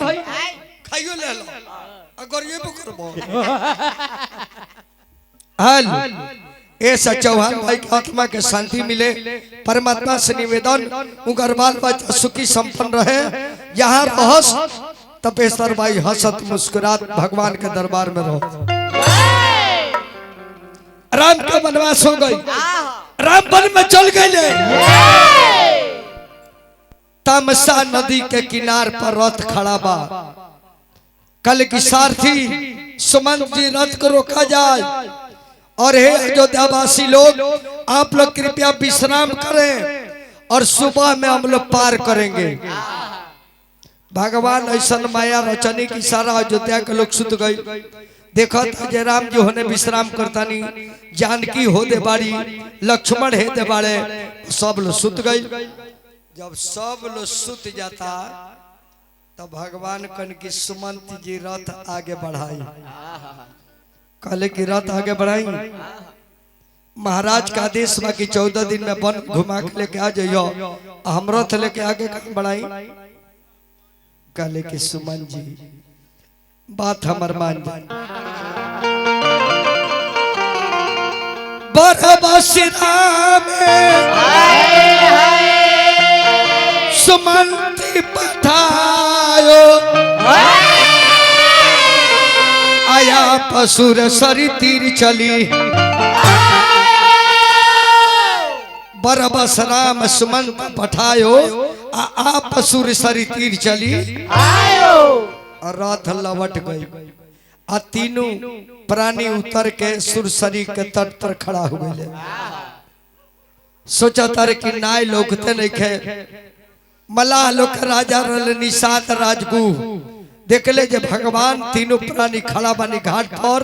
खाइयो ले लो अगर ये करबो। हाल ऐसा चौहान भाई की आत्मा के शांति मिले। परमात्मा से निवेदन उनका बाल बच्चा सुखी संपन्न रहे। यहाँ रहस तपेश्वर भाई हंसत मुस्कुरात भगवान के दरबार में रहो। राम का वनवास हो गई, राम वन में चल गए। तमसा नदी के किनार पर रथ खड़ा बा। कल की सारथी सुमंत जी रथ को रोका जाए। और हे अयोध्यावासी लोग आप लोग कृपया विश्राम करें और सुबह में हम लोग पार करेंगे। भगवान ऐसा माया रचनी की सारा अयोध्या के लोग सुत गई। देखो जय राम जी होने विश्राम करता नहीं, जानकी हो दे बाड़ी, लक्ष्मण है दे बाड़े, सब लोग सुत गई। जब सब लोग सुत जाता तो भगवान कन की सुमंत जी रथ आगे बढ़ाई। कहले कि रथ आगे बढ़ाई। महाराज का आदेश बा कि 14 दिन में वन घुमा के लेके आ जाइयो। हम रथ लेके आगे कहाँ बढ़ाई। कहले कि सुमन जी बात हमर मान जाए। बरबसी राम सुमंती पठायो आया पसुर सरी तीर चली। बरबस राम सुमंत पठायो आ पसुर सरी तीर चली। रथ लवट गई। आ तीनों प्राणी उतर के सुरसरी के तट पर खड़ा हो गए। सोचा तारे कि नाय लोकते नहीं खे। मलाह लोक राजा रल निषाद राजगु देखले जे भगवान तीनों प्राणी खड़ा बानी घाट पर।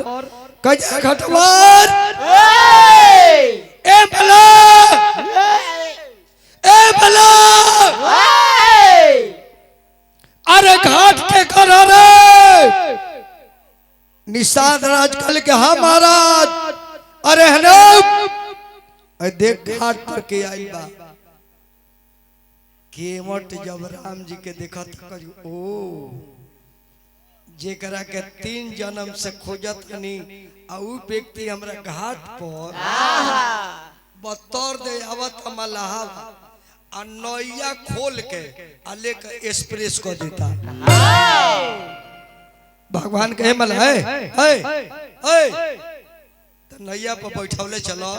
कहे घटवार ए भला ए भला अरे घाट के कर रे। निषाद राज कल के हाँ महाराज। अरे है देख घाट पर के आई बा। केवट जब राम जी के देखा तो ओ जेकरा के 3 जन्म से खोजत नहीं उ व्यक्ति हमरा घाट पर बतौर दे आवत मलाहा आ नैया खोल के आ लेकर एक्सप्रेस को देता। भगवान कहे मला है तो नैया पर बैठौले चलो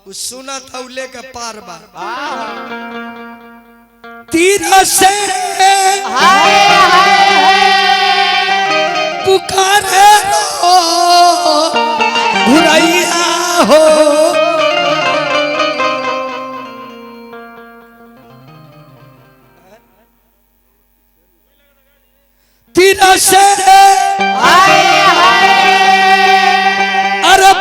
उ सुना था उ लेके पार बा। तीर से पुकारे घुरैया हो। तीर से अरे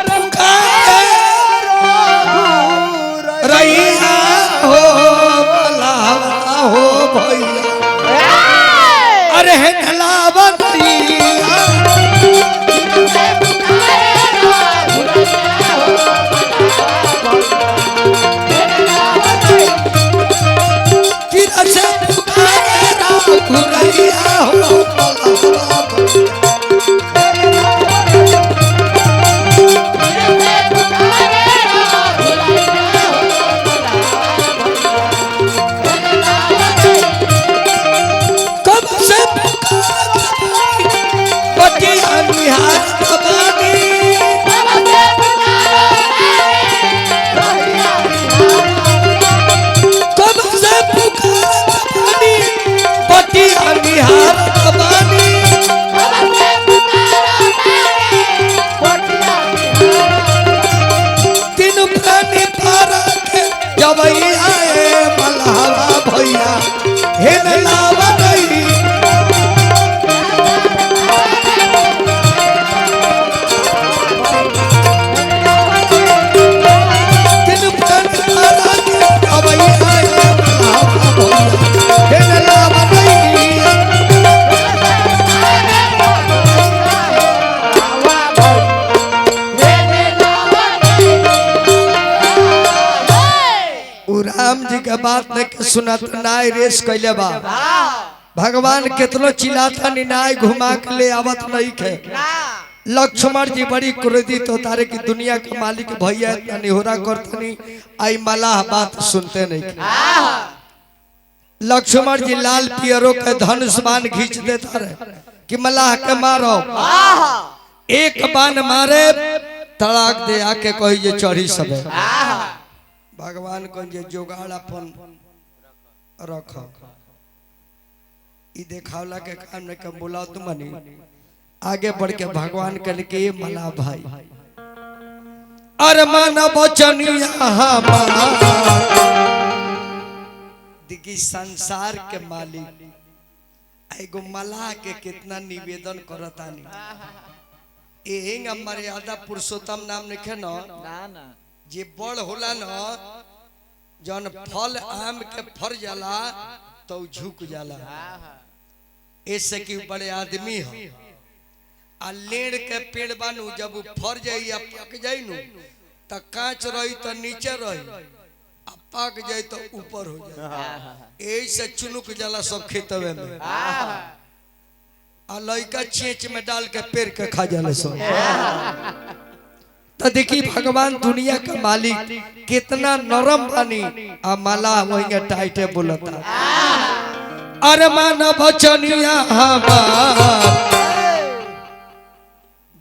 राम जी के बात नहीं सुनत नाय रेस कैले बा भगवान कितनो चिल्लाता नाय घुमा के ले आवत नहीं खे लक्ष्मण जी बड़ी क्रोधित होता रे कि दुनिया के मालिक भैया इतना निहोरा करतनी आई मलाह बात सुनते नहीं। लक्ष्मण जी लाल पियरों के धनुष बाण खींच देता रहे कि मलाह के मारो एक बाण मारे तड़ाक दे आके कही जे चढ़ी सब भगवान को जे जोगाड़ अपन रख ई देखावला के काम ने के बोला तुम मनी आगे बढ़ के भगवान कल के मला भाई अरे माना बचनिया देखी संसार के मालिक एगो मला के कितना निवेदन करतानी एहिंग मर्यादा पुरुषोत्तम नाम लिखे न जे बड़ होला न जौन फल आम के फर जाला तो झुक जाला ऐसे कि बड़े आदमी हो आ लेड़ के पेड़ बानू जब फर जाई या पक जाई नु त कांच रही तो नीचे रही आ पक जाई तो ऊपर हो जाए एही से चुनुक जाला सब खेतवे में आ लइका चेंच में डाल के पेड़ के खा जाले सब। तो देखी भगवान दुनिया का मालिक कितना नरम बानी आ माला वही टाइटे बोलता अरे माना बचनिया हमार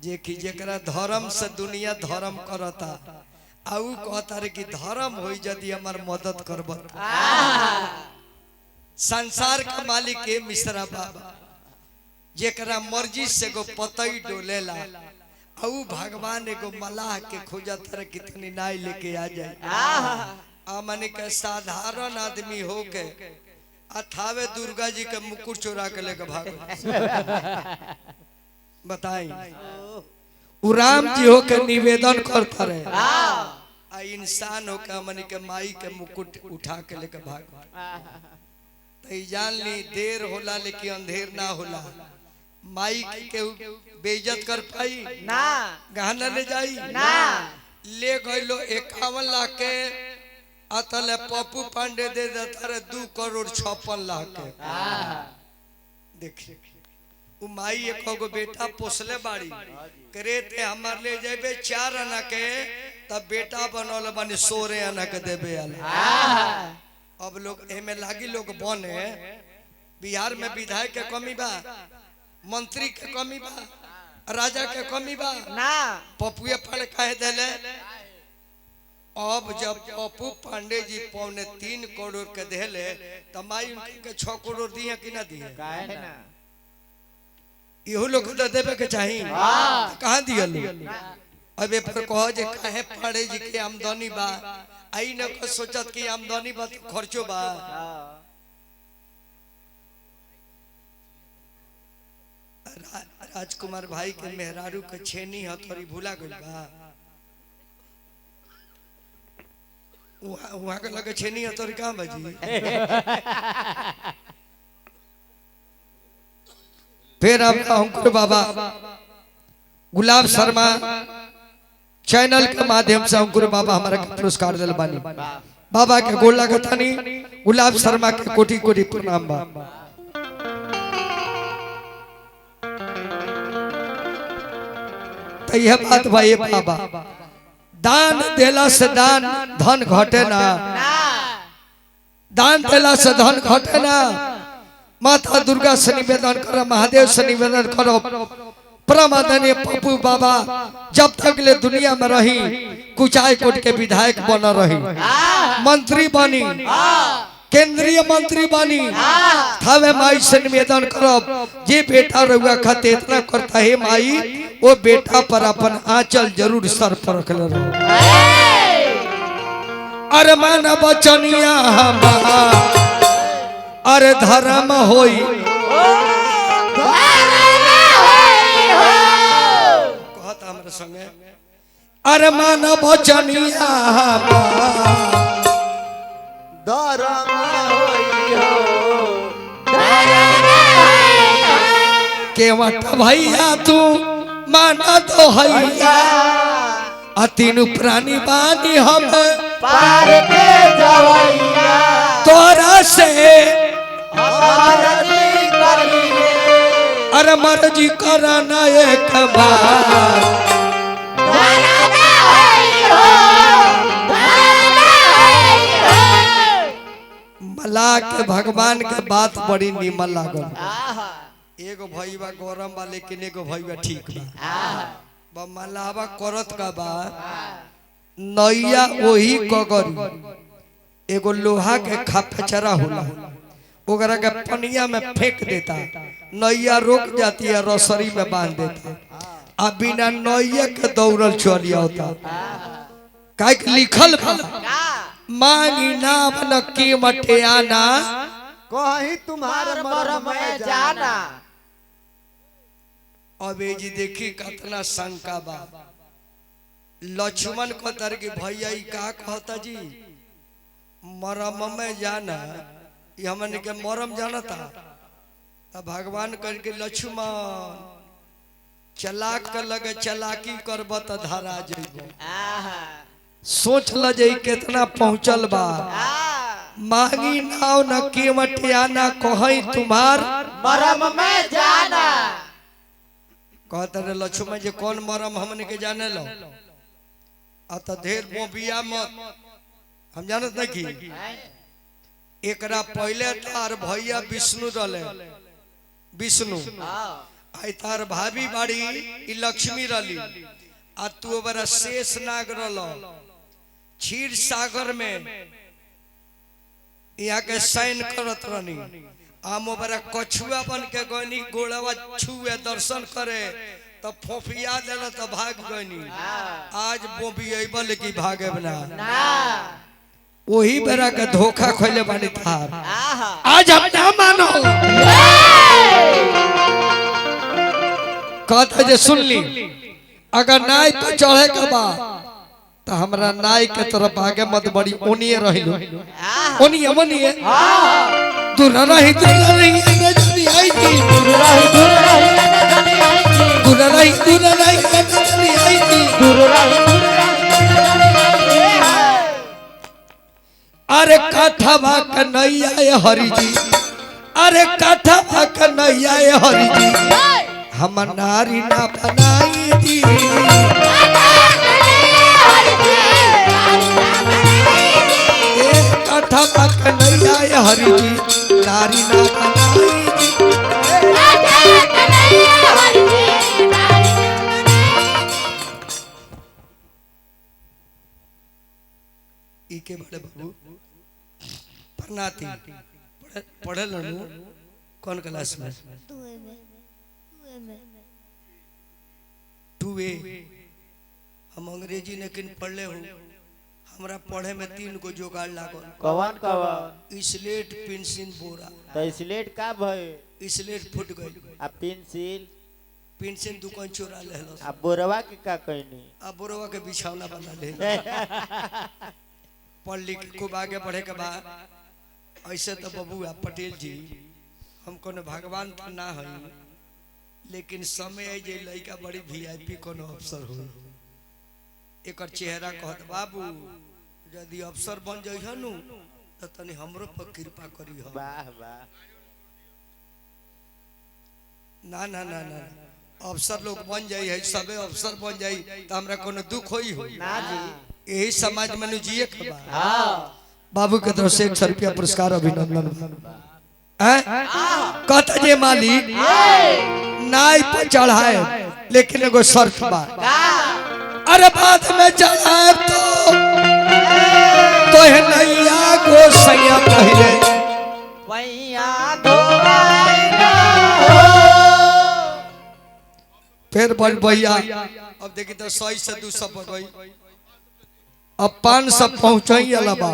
जे कि जेकरा धर्म से दुनिया धर्म करता आउ कहता रे कि धर्म होई यदि हमार मदद करब संसार का मालिक के मिश्रा बाबा जेकरा मर्जी से गो पतई डोलेला आउ भगवान एगो मलाह के खोजत रे कितनी नाई लेके आ जाए आ माने के साधारण आदमी हो के अथावे दुर्गा जी के मुकुट चोरा के लेके भाग बताई राम जी हो के निवेदन करता रहे आ इंसान हो के मनी के माई के मुकुट उठा के लेके भाग तो जान ली देर होला लेकिन अंधेर ना होला माई के बेइज्जत कर पाई ना गहना ले जाई ना ले गइलो 51 लाख के अतले पप्पू पांडे दे देता रे 2 करोड़ 56 लाख के देखिए उ माई एक गो बेटा पोसले बाड़ी करे ते हमर ले जेबे 4 आना के तब बेटा बनल बने 16 आना के देबे आला अब लोग एमे लागी लोग बने बिहार में विधायक के कमी बा मंत्री के कमी बा राजा के कमी बा ना पप्पूए फड़ कहे देले अब जब पप्पू पांडे जी 3.25 करोड़ के देले त माई उनके 6 करोड़ दिए कि ना दिए काहे ना इहो लोग तो देवे के चाहिए कहाँ दियल अब पर कहो जे काहे पांडे जी के आमदनी बा आई न को सोचत कि आमदनी बा तो खर्चो बा राजकुमार भाई के मेहरारू के छेनी हथौड़ी भूला गइल बा वहां के लगे छेनी हथौड़ी कहां बजी फिर अब अंकुर बाबा गुलाब शर्मा चैनल के माध्यम से अंकुर बाबा हमारा पुरस्कार दिल बानी बाबा के गोल लगतानी गुलाब शर्मा के कोटि कोटि प्रणाम बा तो यह बात भाई बाबा दान देला से दान धन घटे ना दान देला से धन घटे ना माता दुर्गा से निवेदन करो महादेव से निवेदन करो परमादरणीय पप्पू बाबा जब तक ले दुनिया में रही कुचाई कोट के विधायक बन रही मंत्री बनी केंद्रीय मंत्री बनी थावे माई से निवेदन करो जे बेटा रहुआ खाते इतना करता है माई वो बेटा पर अपन आंचल जरूर सर पर रख ले अरे माना बचनिया हमार अरे धर्म होई कहता हमारे संगे अरे माना बचनिया धर्म होई हो केवट भैया तू माना तो हैया तीनों प्राणी बानी हम पार के जवैया तोरा से अरजी करिए अरे मर्जी करना एक बार मला के भगवान के बात बड़ी निमन लागल। एगो भईबा गरम बा लेकिन एगो भईबा ठीक बा मलावा करत का बा नैया वही कगरी एगो लोहा के खपचरा होला ओकरा के पनिया में फेंक देता नैया रुक जाती है रसरी में बांध देता आ बिना नैया के दौड़ल चलिया होता काहे के लिखल बा मांगी नाम न कीमत आना कहीं तुम्हारे मरम में जाना। अबे जी देखी कितना शंका बा लक्ष्मण को तर के भैया ई का कहता जी मरम में जाना ये हमन के मरम जानता अब भगवान कर के लक्ष्मण चलाक के लगे चलाकी करब त धरा जइबो सोच ल जई कितना पहुंचल बा मांगी नाव न कीमत आना कहीं तुम्हार मरम में जाना। कहते रे लक्ष्मण जी कौन मरम हमने के जाने लो अत ढेर मोबिया मत हम जानत नहीं की एकरा पहले तार भैया विष्णु रले विष्णु आई तार भाभी बाड़ी ई लक्ष्मी रली आ तू बरा शेष नाग रलो क्षीर सागर में यहाँ के सैन करत रहनी आम बरा कछुआ बन के गनी गोड़वा छुए दर्शन करे तो फोफिया देल तो भाग गनी आज बोबी अबल की भागे बना वही बेरा के धोखा खोले बानी थार आज हम ना मानो कहते जे सुन ली अगर नाई पे चढ़े के बा तो हमरा नाई के तरफ आगे मत बड़ी ओनिए रहिलो ओनिए दूर रही नजरी आई थी दूर रही नजरी आई थी अरे कथा बा कन्हैया हरि जी अरे कथा बा कन्हैया हरि जी हम नारी ना बनाई थी कथा बा कन्हैया हरि जी नारी ना बनाई थी के बड़े बाबू पढ़नाती पढ़े लनू कौन क्लास में 2A हम अंग्रेजी लेकिन पढ़ले हूँ हमरा पढ़े में 3 गो जोगाड़ लागल कवन कवन स्लेट पेंसिल बोरा तो स्लेट का भय स्लेट फूट गई आ पेंसिल पेंसिल दुकान चोरा लेलो आ बोरवा के का कहनी आ बोरवा के बिछौना बना ले पढ़ लिख खूब आगे बढ़े के बाद ऐसे तो बबुआ पटेल जी हम कोनो भगवान तो ना है लेकिन समय है जे लड़का बड़ी VIP कोनो अफसर हो एक चेहरा कहत बाबू यदि अफसर बन जाइ नु तो तनी हमरो पर कृपा करी हो वाह वाह ना ना ना ना अफसर लोग बन जाई है सबे अफसर बन जाई तो हमरा कोनो दुख होई हो ना जी यही समाज में जिए के बा हां बाबू के तरफ से 100 रुपया पुरस्कार अभिनंदन कहता जे मालिक नाई पे चढ़ाए लेकिन एगो शर्त बा अरे बाद में चढ़ाए तो है नैया गो सैया पहले पैया धोआएगा फिर बड़ भैया अब देखी तो 100 से 200 पर गई अब 500 पहुंचाई अलावा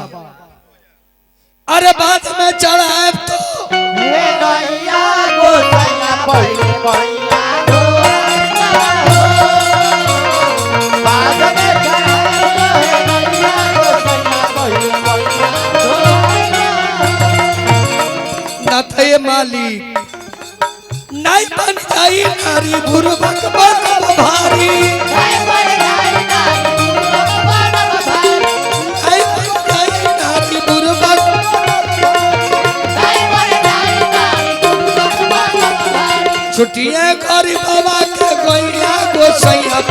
अरे बाद में चढ़ाए तो ये नैया गो सैया पहले पैया धोआएगा बाद में चढ़ाए नैया गो सैया पहले पैया धोआएगा न थे मालिक नहीं बन जाई नारी बुरबक बन भारी नहीं बन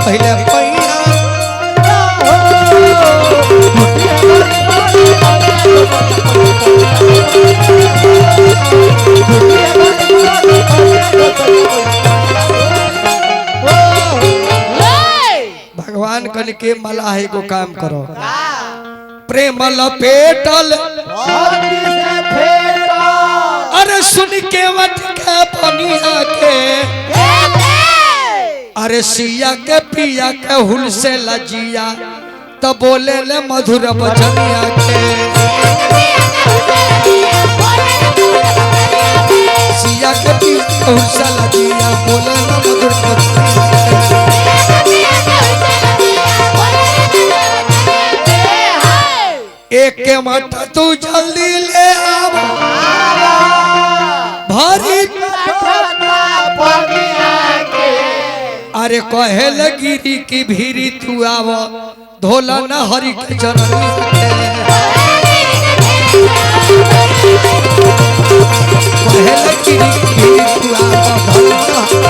पहले पैया भगवान कल के मलाह को काम करो प्रेम लपेटल अरे सुन के मत के बनिया के अरे सिया के पिया के हुल से लजिया तो बोले ले मधुर बचनिया के सिया के पिया के हुल से लजिया बोले ले मधुर बचनिया के एक के मत तू जल्दी ले आव भारी अरे कहे गिरी की भीरी तू आव धोला न हरि के चरणी कहे गिरी की भीरी तू आव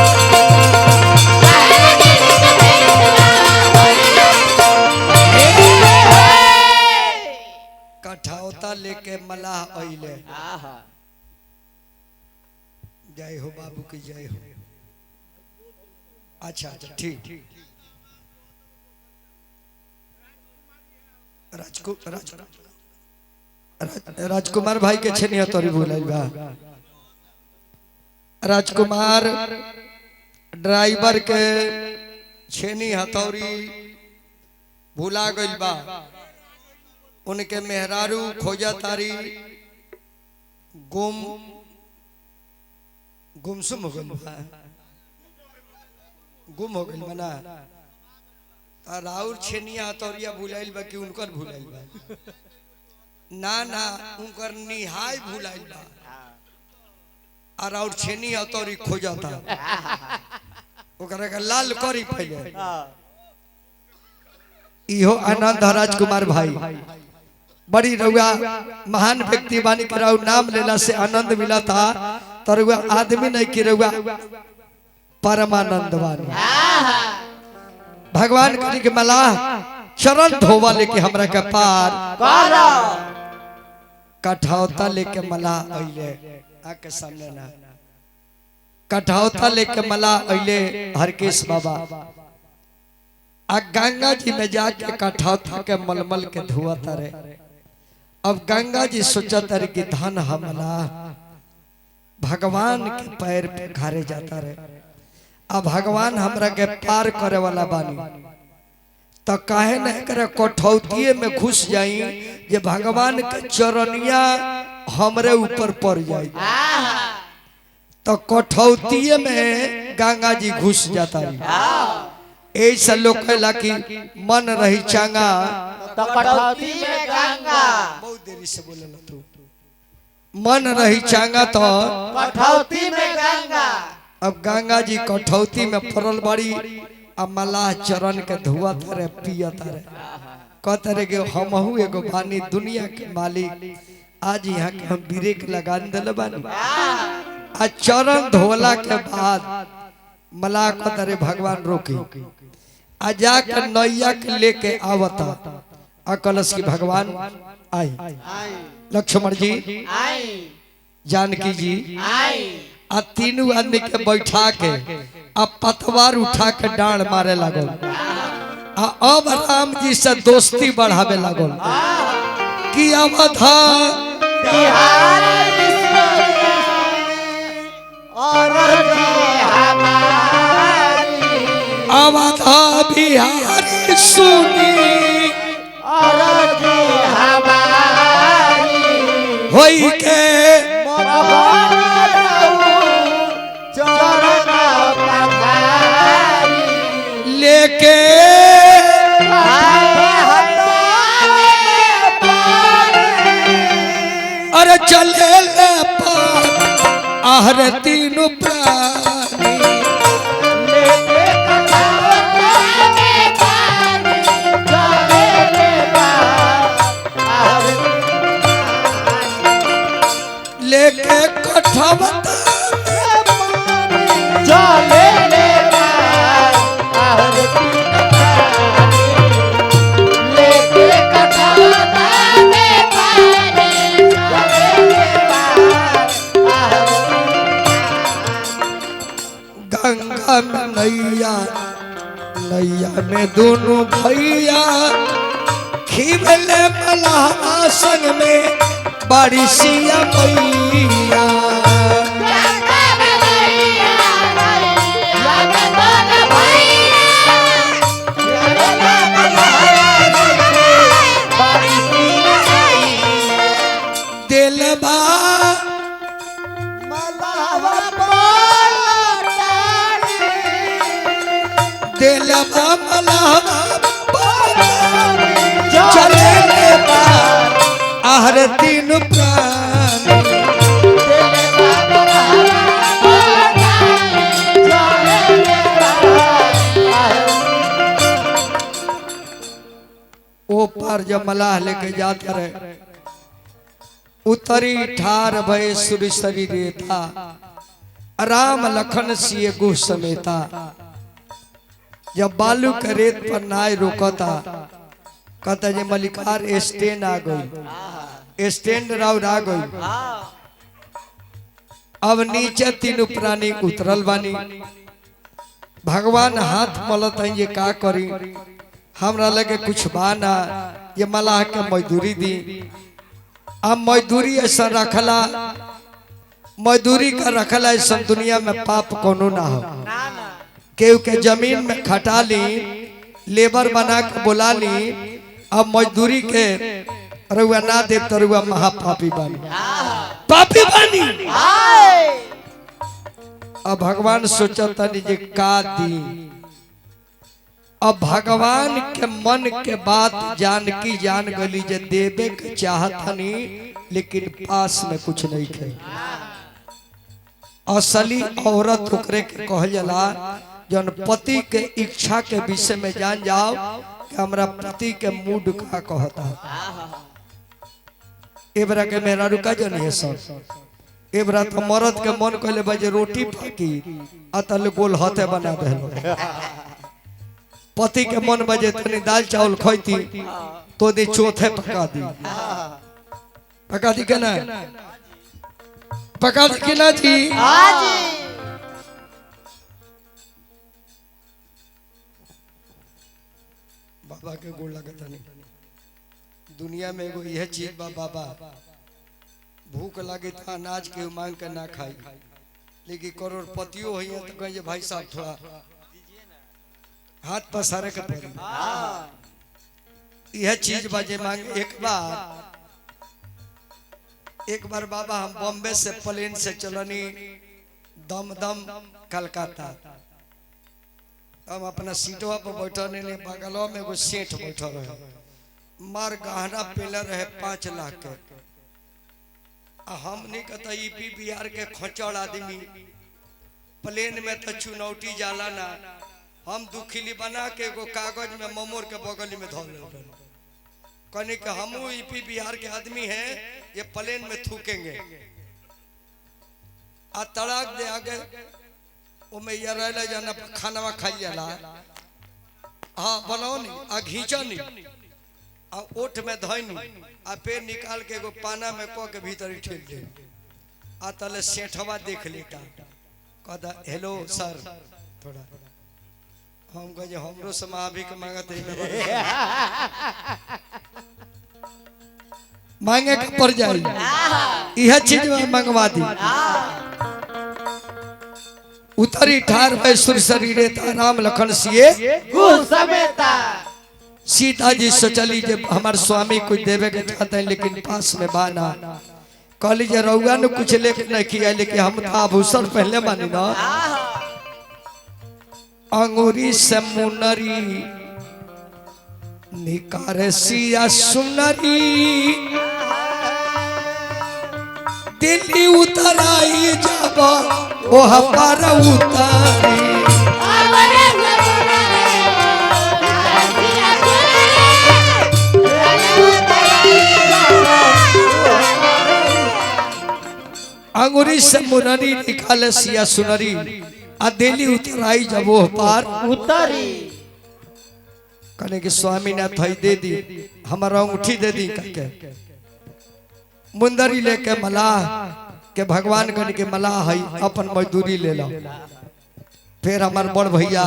कठौता लेके मलाह अइले जय हो बाबू की जय हो अच्छा अच्छा ठीक राजकुमार भाई के छेनी तोरी बोलल बा राजकुमार ड्राइवर के छेनी हथौरी भुला गइल बा उनके मेहरारू खोजा तारी गुमसुम हो गइल बा गुम हो गइल बना राउर छेनिया तोरिया भुलाइल बा कि उनकर भुलाइल बा ना ना उनकर निहाय भुलाइल बा और राउर छेनिया तोरी खोजता ओकरा के लाल करी पहले इहो आनंद राजकुमार भाई बड़ी रउआ महान व्यक्ति बानी के रउआ नाम लेला से आनंद मिला था तो रउआ आदमी नहीं की रउआ परमानंद वाली भगवान करी के मलाह चरण धोवा लेके हमरा के पार कठौता लेके मलाह अइले आके सामने ना कठौता लेके मलाह अइले हरकेश बाबा आ गंगा जी में जाके कठौता के मलमल के धुआता रे अब गंगा जी सोचत रे कि धन हमला भगवान के पैर पे घारे जाता रे अब भगवान हमरा के पार करे वाला बानी तो काहे न करे कठौतिये में घुस जाई जे भगवान के चरनिया हमरे ऊपर पड़ जाई तो कठौतिये में गंगा जी घुस जाता रे ऐसा लोग कहला कि मन रही चांगा तो कठौती में गंगा बहुत देरी से बोले तू मन रही चांगा तो कठौती में गंगा अब गंगा जी कठौती में पड़ल बड़ी अब मलाह चरण के धुआ तारे पिया तारे कहते रे कि हमहू एगो बानी दुनिया के मालिक आज यहाँ के हम ब्रेक लगा दिल बानी आ चरण धोला के बाद मलाह कहते रे भगवान रोकी आ जाकर नैया के लेके आवता आ कलश की भगवान आई लक्ष्मण जी जानकी जी आ तीनों आदमी के बैठा के अब पतवार उठा के डांड मारे लागल आ अब राम जी से दोस्ती बढ़ावे लागल कि अवधा अवधा बिहारी सुनी होई के लेके अरे चले ले आहर तीनों प्राणी लेके कठवता में दोनों भैया खिबले मलाहा संग में बारिशिया मैया दिलबा दिलबा मलाहा चले आहर तीन प्राण ओ पार जब मलाह लेके जाते रहे उतरी ठार भय सुरसरी रेता राम लखन सिए गुह समेता जब बालू के रेत पर नाय रोकता कहता जे मलिकार स्टैंड आ गई स्टैंड राव आ गई अब नीचे तीन प्राणी उतरल बानी भगवान हाथ मलत है ये का करी हमरा लगे कुछ बाना ये मलाह के मजदूरी दी अब मजदूरी ऐसा रखला मजदूरी का रखला ऐसा दुनिया में पाप कोनो ना हो केहू के जमीन में खटा ली लेबर बना के बुला ली अब मजदूरी के रुआ ना दे तो रुआ महापापी बानी पापी बानी अब भगवान सोचता नहीं जे का दी अब भगवान के मन के बात जानकी जान गली जे देवे के चाहता नहीं लेकिन पास में कुछ नहीं थे असली औरत ओकरे के कहल जाला जन पति के इच्छा के विषय में जान जाओ कि हमरा पति के मूड का कहता एबरा के मेरा रुका जन है सब एबरा तो मरद के मन कहले बजे रोटी पकी अतल गोल हाथे बना दे पति के मन बजे तनी दाल चावल खैती तो दे चौथे पका दी के ना पका दी के ना जी बाबा के गोड़ लगता नहीं दुनिया में एगो यह चीज बा बाबा भूख लगे तो अनाज के मांग के ना खाई लेकिन करोड़पतियों हुई तो कहे भाई साहब थोड़ा हाथ पसारे के पड़ी यह चीज बाजे मांग एक बार बाबा हम बॉम्बे से प्लेन से चलनी दमदम कलकत्ता हम अपना सीटवा पर बैठने ले बगलों में एगो सेठ बैठा रहे मार गहना पेला रहे 5 लाख के हम नहीं कहता ईपी बिहार के खोचड़ आदमी प्लेन में तो चुनौती जाला ना हम दुखिली बना के एगो कागज में ममोर के बगल में धो ले कहने के हम ईपी बिहार के आदमी हैं ये प्लेन में थूकेंगे आ तड़ाक दे आगे ओ में ये रह जाना खाना खाई जाला हाँ बनाओ नहीं आ घींचा नहीं आ ओठ में धोनी आ पेड़ निकाल के एगो पाना में को के भीतर ठेल दे आ तले सेठवा देख लेता कहता हेलो सर थोड़ा हम कहे हमरो से महावी के मांगत है मांगे के पड़ जाई यह चीज में मंगवा दी उतरी ठार में सुर शरीरे राम लखन सिए समेता सीता जी सोचली जे हमार स्वामी कुछ देवे के चाहते हैं लेकिन पास में बाना कहली जे रउआ ने कुछ लेके नहीं किया लेकिन हम तो आभूषण पहले मानी ना अंगूरी से मुनरी निकारे सिया सुनरी दिल्ली उतराई जाबा ओह पार उतारी अंगूरी से मुनरी निकाले सिया सुनरी आ दिल्ली उतराई जब वो पार उतरी कहने के स्वामी ने थई दे दी हमारा अंगूठी दे दी करके मुंदरी लेके मलाह के भगवान कहने के मलाह है अपन मजदूरी ले लो फिर हमार बड़ भैया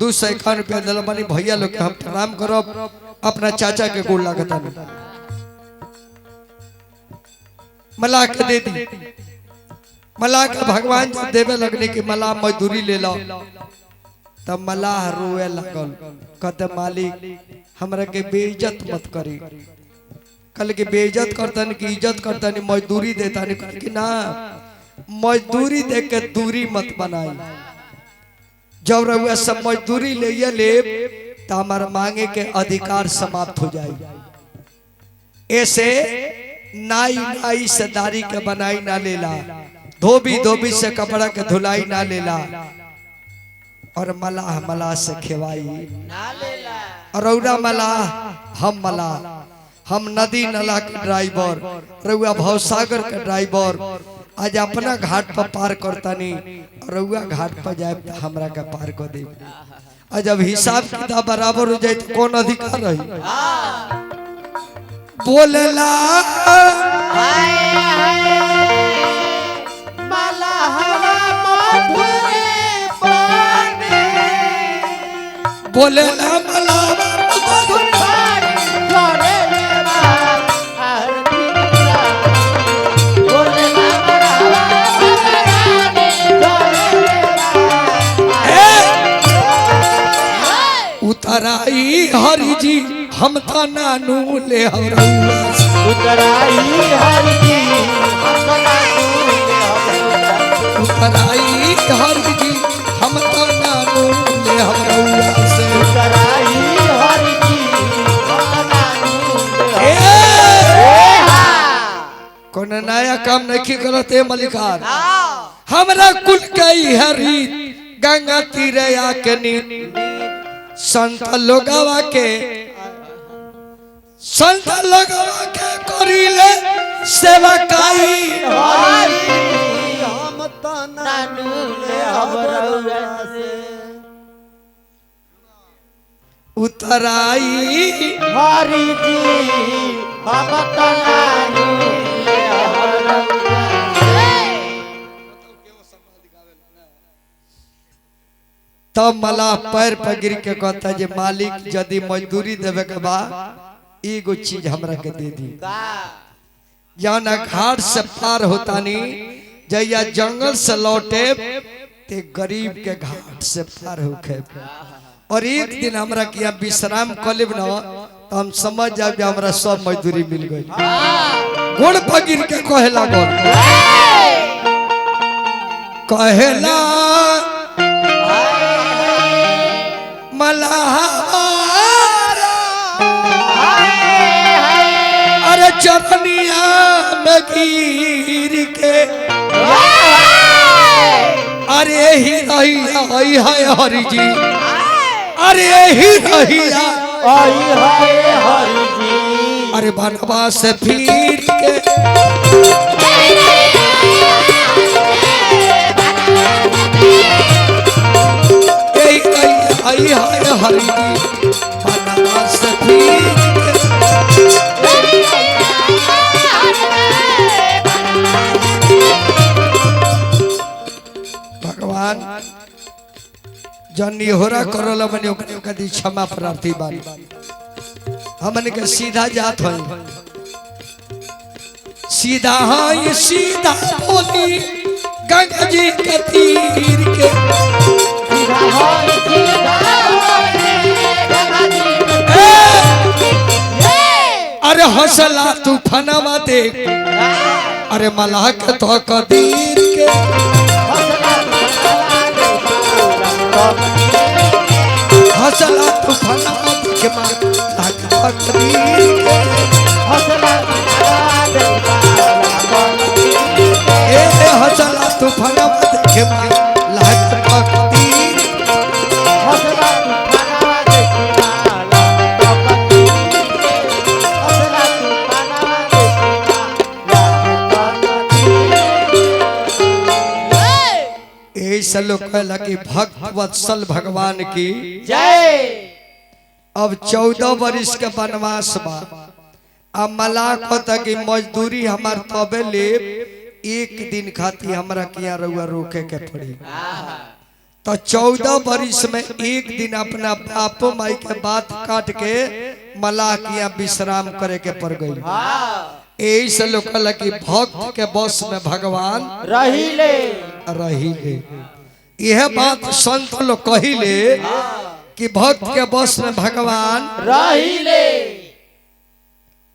251 दिल बनी भैया लोग के हम प्रणाम करो अपना चाचा के गोड़ लागता मला के दे दी मला के भगवान जब देवे लगने की मला मजदूरी ले लो तब मलाह रोए लगल कहते मालिक हमरा के बेइज्जत मत करी कल के बेइज्जत करतन की इज्जत करतन मजदूरी देता नहीं कल की ना मजदूरी दे के दूरी मत बनाई जब रहुआ सब मजदूरी ले तो हमारा मांगे के अधिकार समाप्त हो जाए ऐसे नाई नाई से दाढ़ी के बनाई ना लेला धोबी धोबी से कपड़ा के धुलाई ना लेला और मलाह मलाह से खिवाई ना लेला और रौरा मलाह हम नदी नाला के ड्राइवर रउआ भवसागर के ड्राइवर आज अपना घाट पर पार करतानी और रउआ घाट पर जाए तो हमरा के पार कर दे आज जब हिसाब किताब बराबर हो जाए तो कौन अधिकार रही बोलेला हाय मलहवा मधुरे बने बोलेला मलाह मधुर बारी जोड़े लेवा आरती बोले मलहवा मधुरे जोड़े लेवा उतराई हरि जी हम तो नानू ले हरौला उतराई हरि जी उतराई हरि जी हम तो नानू ले हरौला से उतराई हरि जी कौन नया काम नहीं करते मलिकार हमरा कुल कई हरी गंगा तीरे आके नीत संत लोगवा के करीले सेवा काई हम तो नानू ले हबरौआ से उतराई हरि जी हम तो नानू ले हबरौआ तब मला पैर पर गिर के कहता जे मालिक यदि मजदूरी देवे के बा एगो चीज हमरा के दे दी जाना घाट से पार होता नहीं जैया जंगल से लौटे ते गरीब के घाट से पार होके और एक दिन हमरा किया विश्राम कर लेब न तो हम समझ जाब जे हमरा सब मजदूरी मिल गई गोड़ पर गिर के कहेला कहेला मल्हारा अरे चरनिया में गिर के अरे ही रही है हरि जी अरे ही रही आई हाय हरि जी अरे बनवा से फिर के आई हाय हरि जी बनवा से फिर भगवान जन निहोरा करल मने ओकरे कदी क्षमा प्रार्थी बानी हमन के सीधा जात है सीधा है सीधा बोली गंगा जी के तीर के अरे हौसला तूफानवा देख अरे मलाह के तो कदीर के हौसला तूफानवा देख मलाह के तो कदीर के हौसला तूफानवा देख मलाह के तो कदीर ऐसा लोग कहला कि भक्त वत्सल भगवान की जय। अब 14 वर्ष के वनवास बा अब मला कहता कि मजदूरी हमार तबे ले एक दिन खाती हमरा किया रउआ रोके के पड़ी तो 14 वर्ष में एक दिन अपना बापो माई के बात काट के मलाह किया विश्राम करे के पड़ गई। यही से लोग कहला कि भक्त के बस में भगवान रहिले रहिले। यह बात संत लोग कहिले कि भक्त के बस में भगवान रहिले।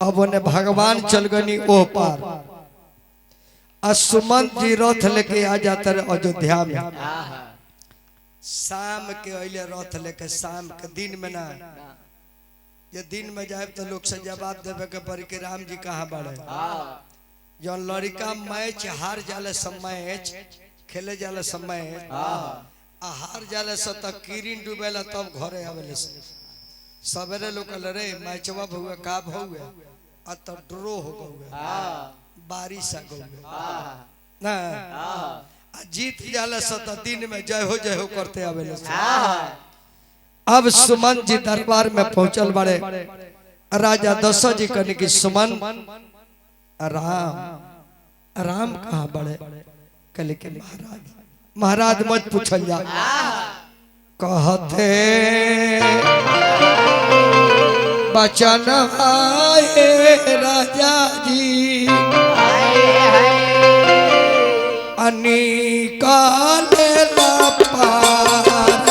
अब उन्हें भगवान चल गनी ओह पार। सुमंत जी रथ लेके आ जाते रहे अयोध्या में। शाम के अले रथ लेके, शाम के दिन में ना, ये दिन में जाए तो लोग से जवाब देवे के पड़ी कि राम जी कहाँ बढ़े। जौन लड़का मैच हार जाले सब मैच खेले जाले सब मैच हार जाले से तक किरिन डूबेला तब घरे आवेले से सवेरे लोग कहले रे मैचवा भहुए का भहुए आ तो ड्रो हो गए बारिश आ गए ना जीत जाले से तो दिन में जय हो करते आवेले से। अब सुमन जी दरबार में पहुंचल बड़े। राजा दशरथ जी कहने की सुमन राम कहाँ बड़े। कहले के महाराज मत पूछल जा। कहते बचन आए राजा जी अनिकाले ला पारा।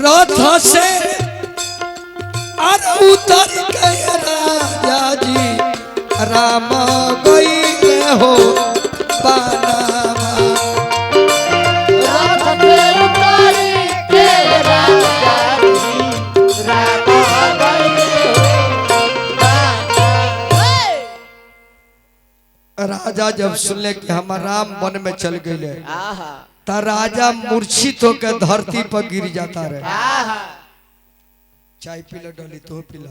रथ से उतर गए राजा जी राम गई हो बनावा। रथ से उतर के राजा जी राम गए हो। राजा जब सुनले कि हम राम वन में चल गए तो राजा मूर्छित होकर धरती पर गिर जाता रहे। चाय पी लो डोली तो पी लो।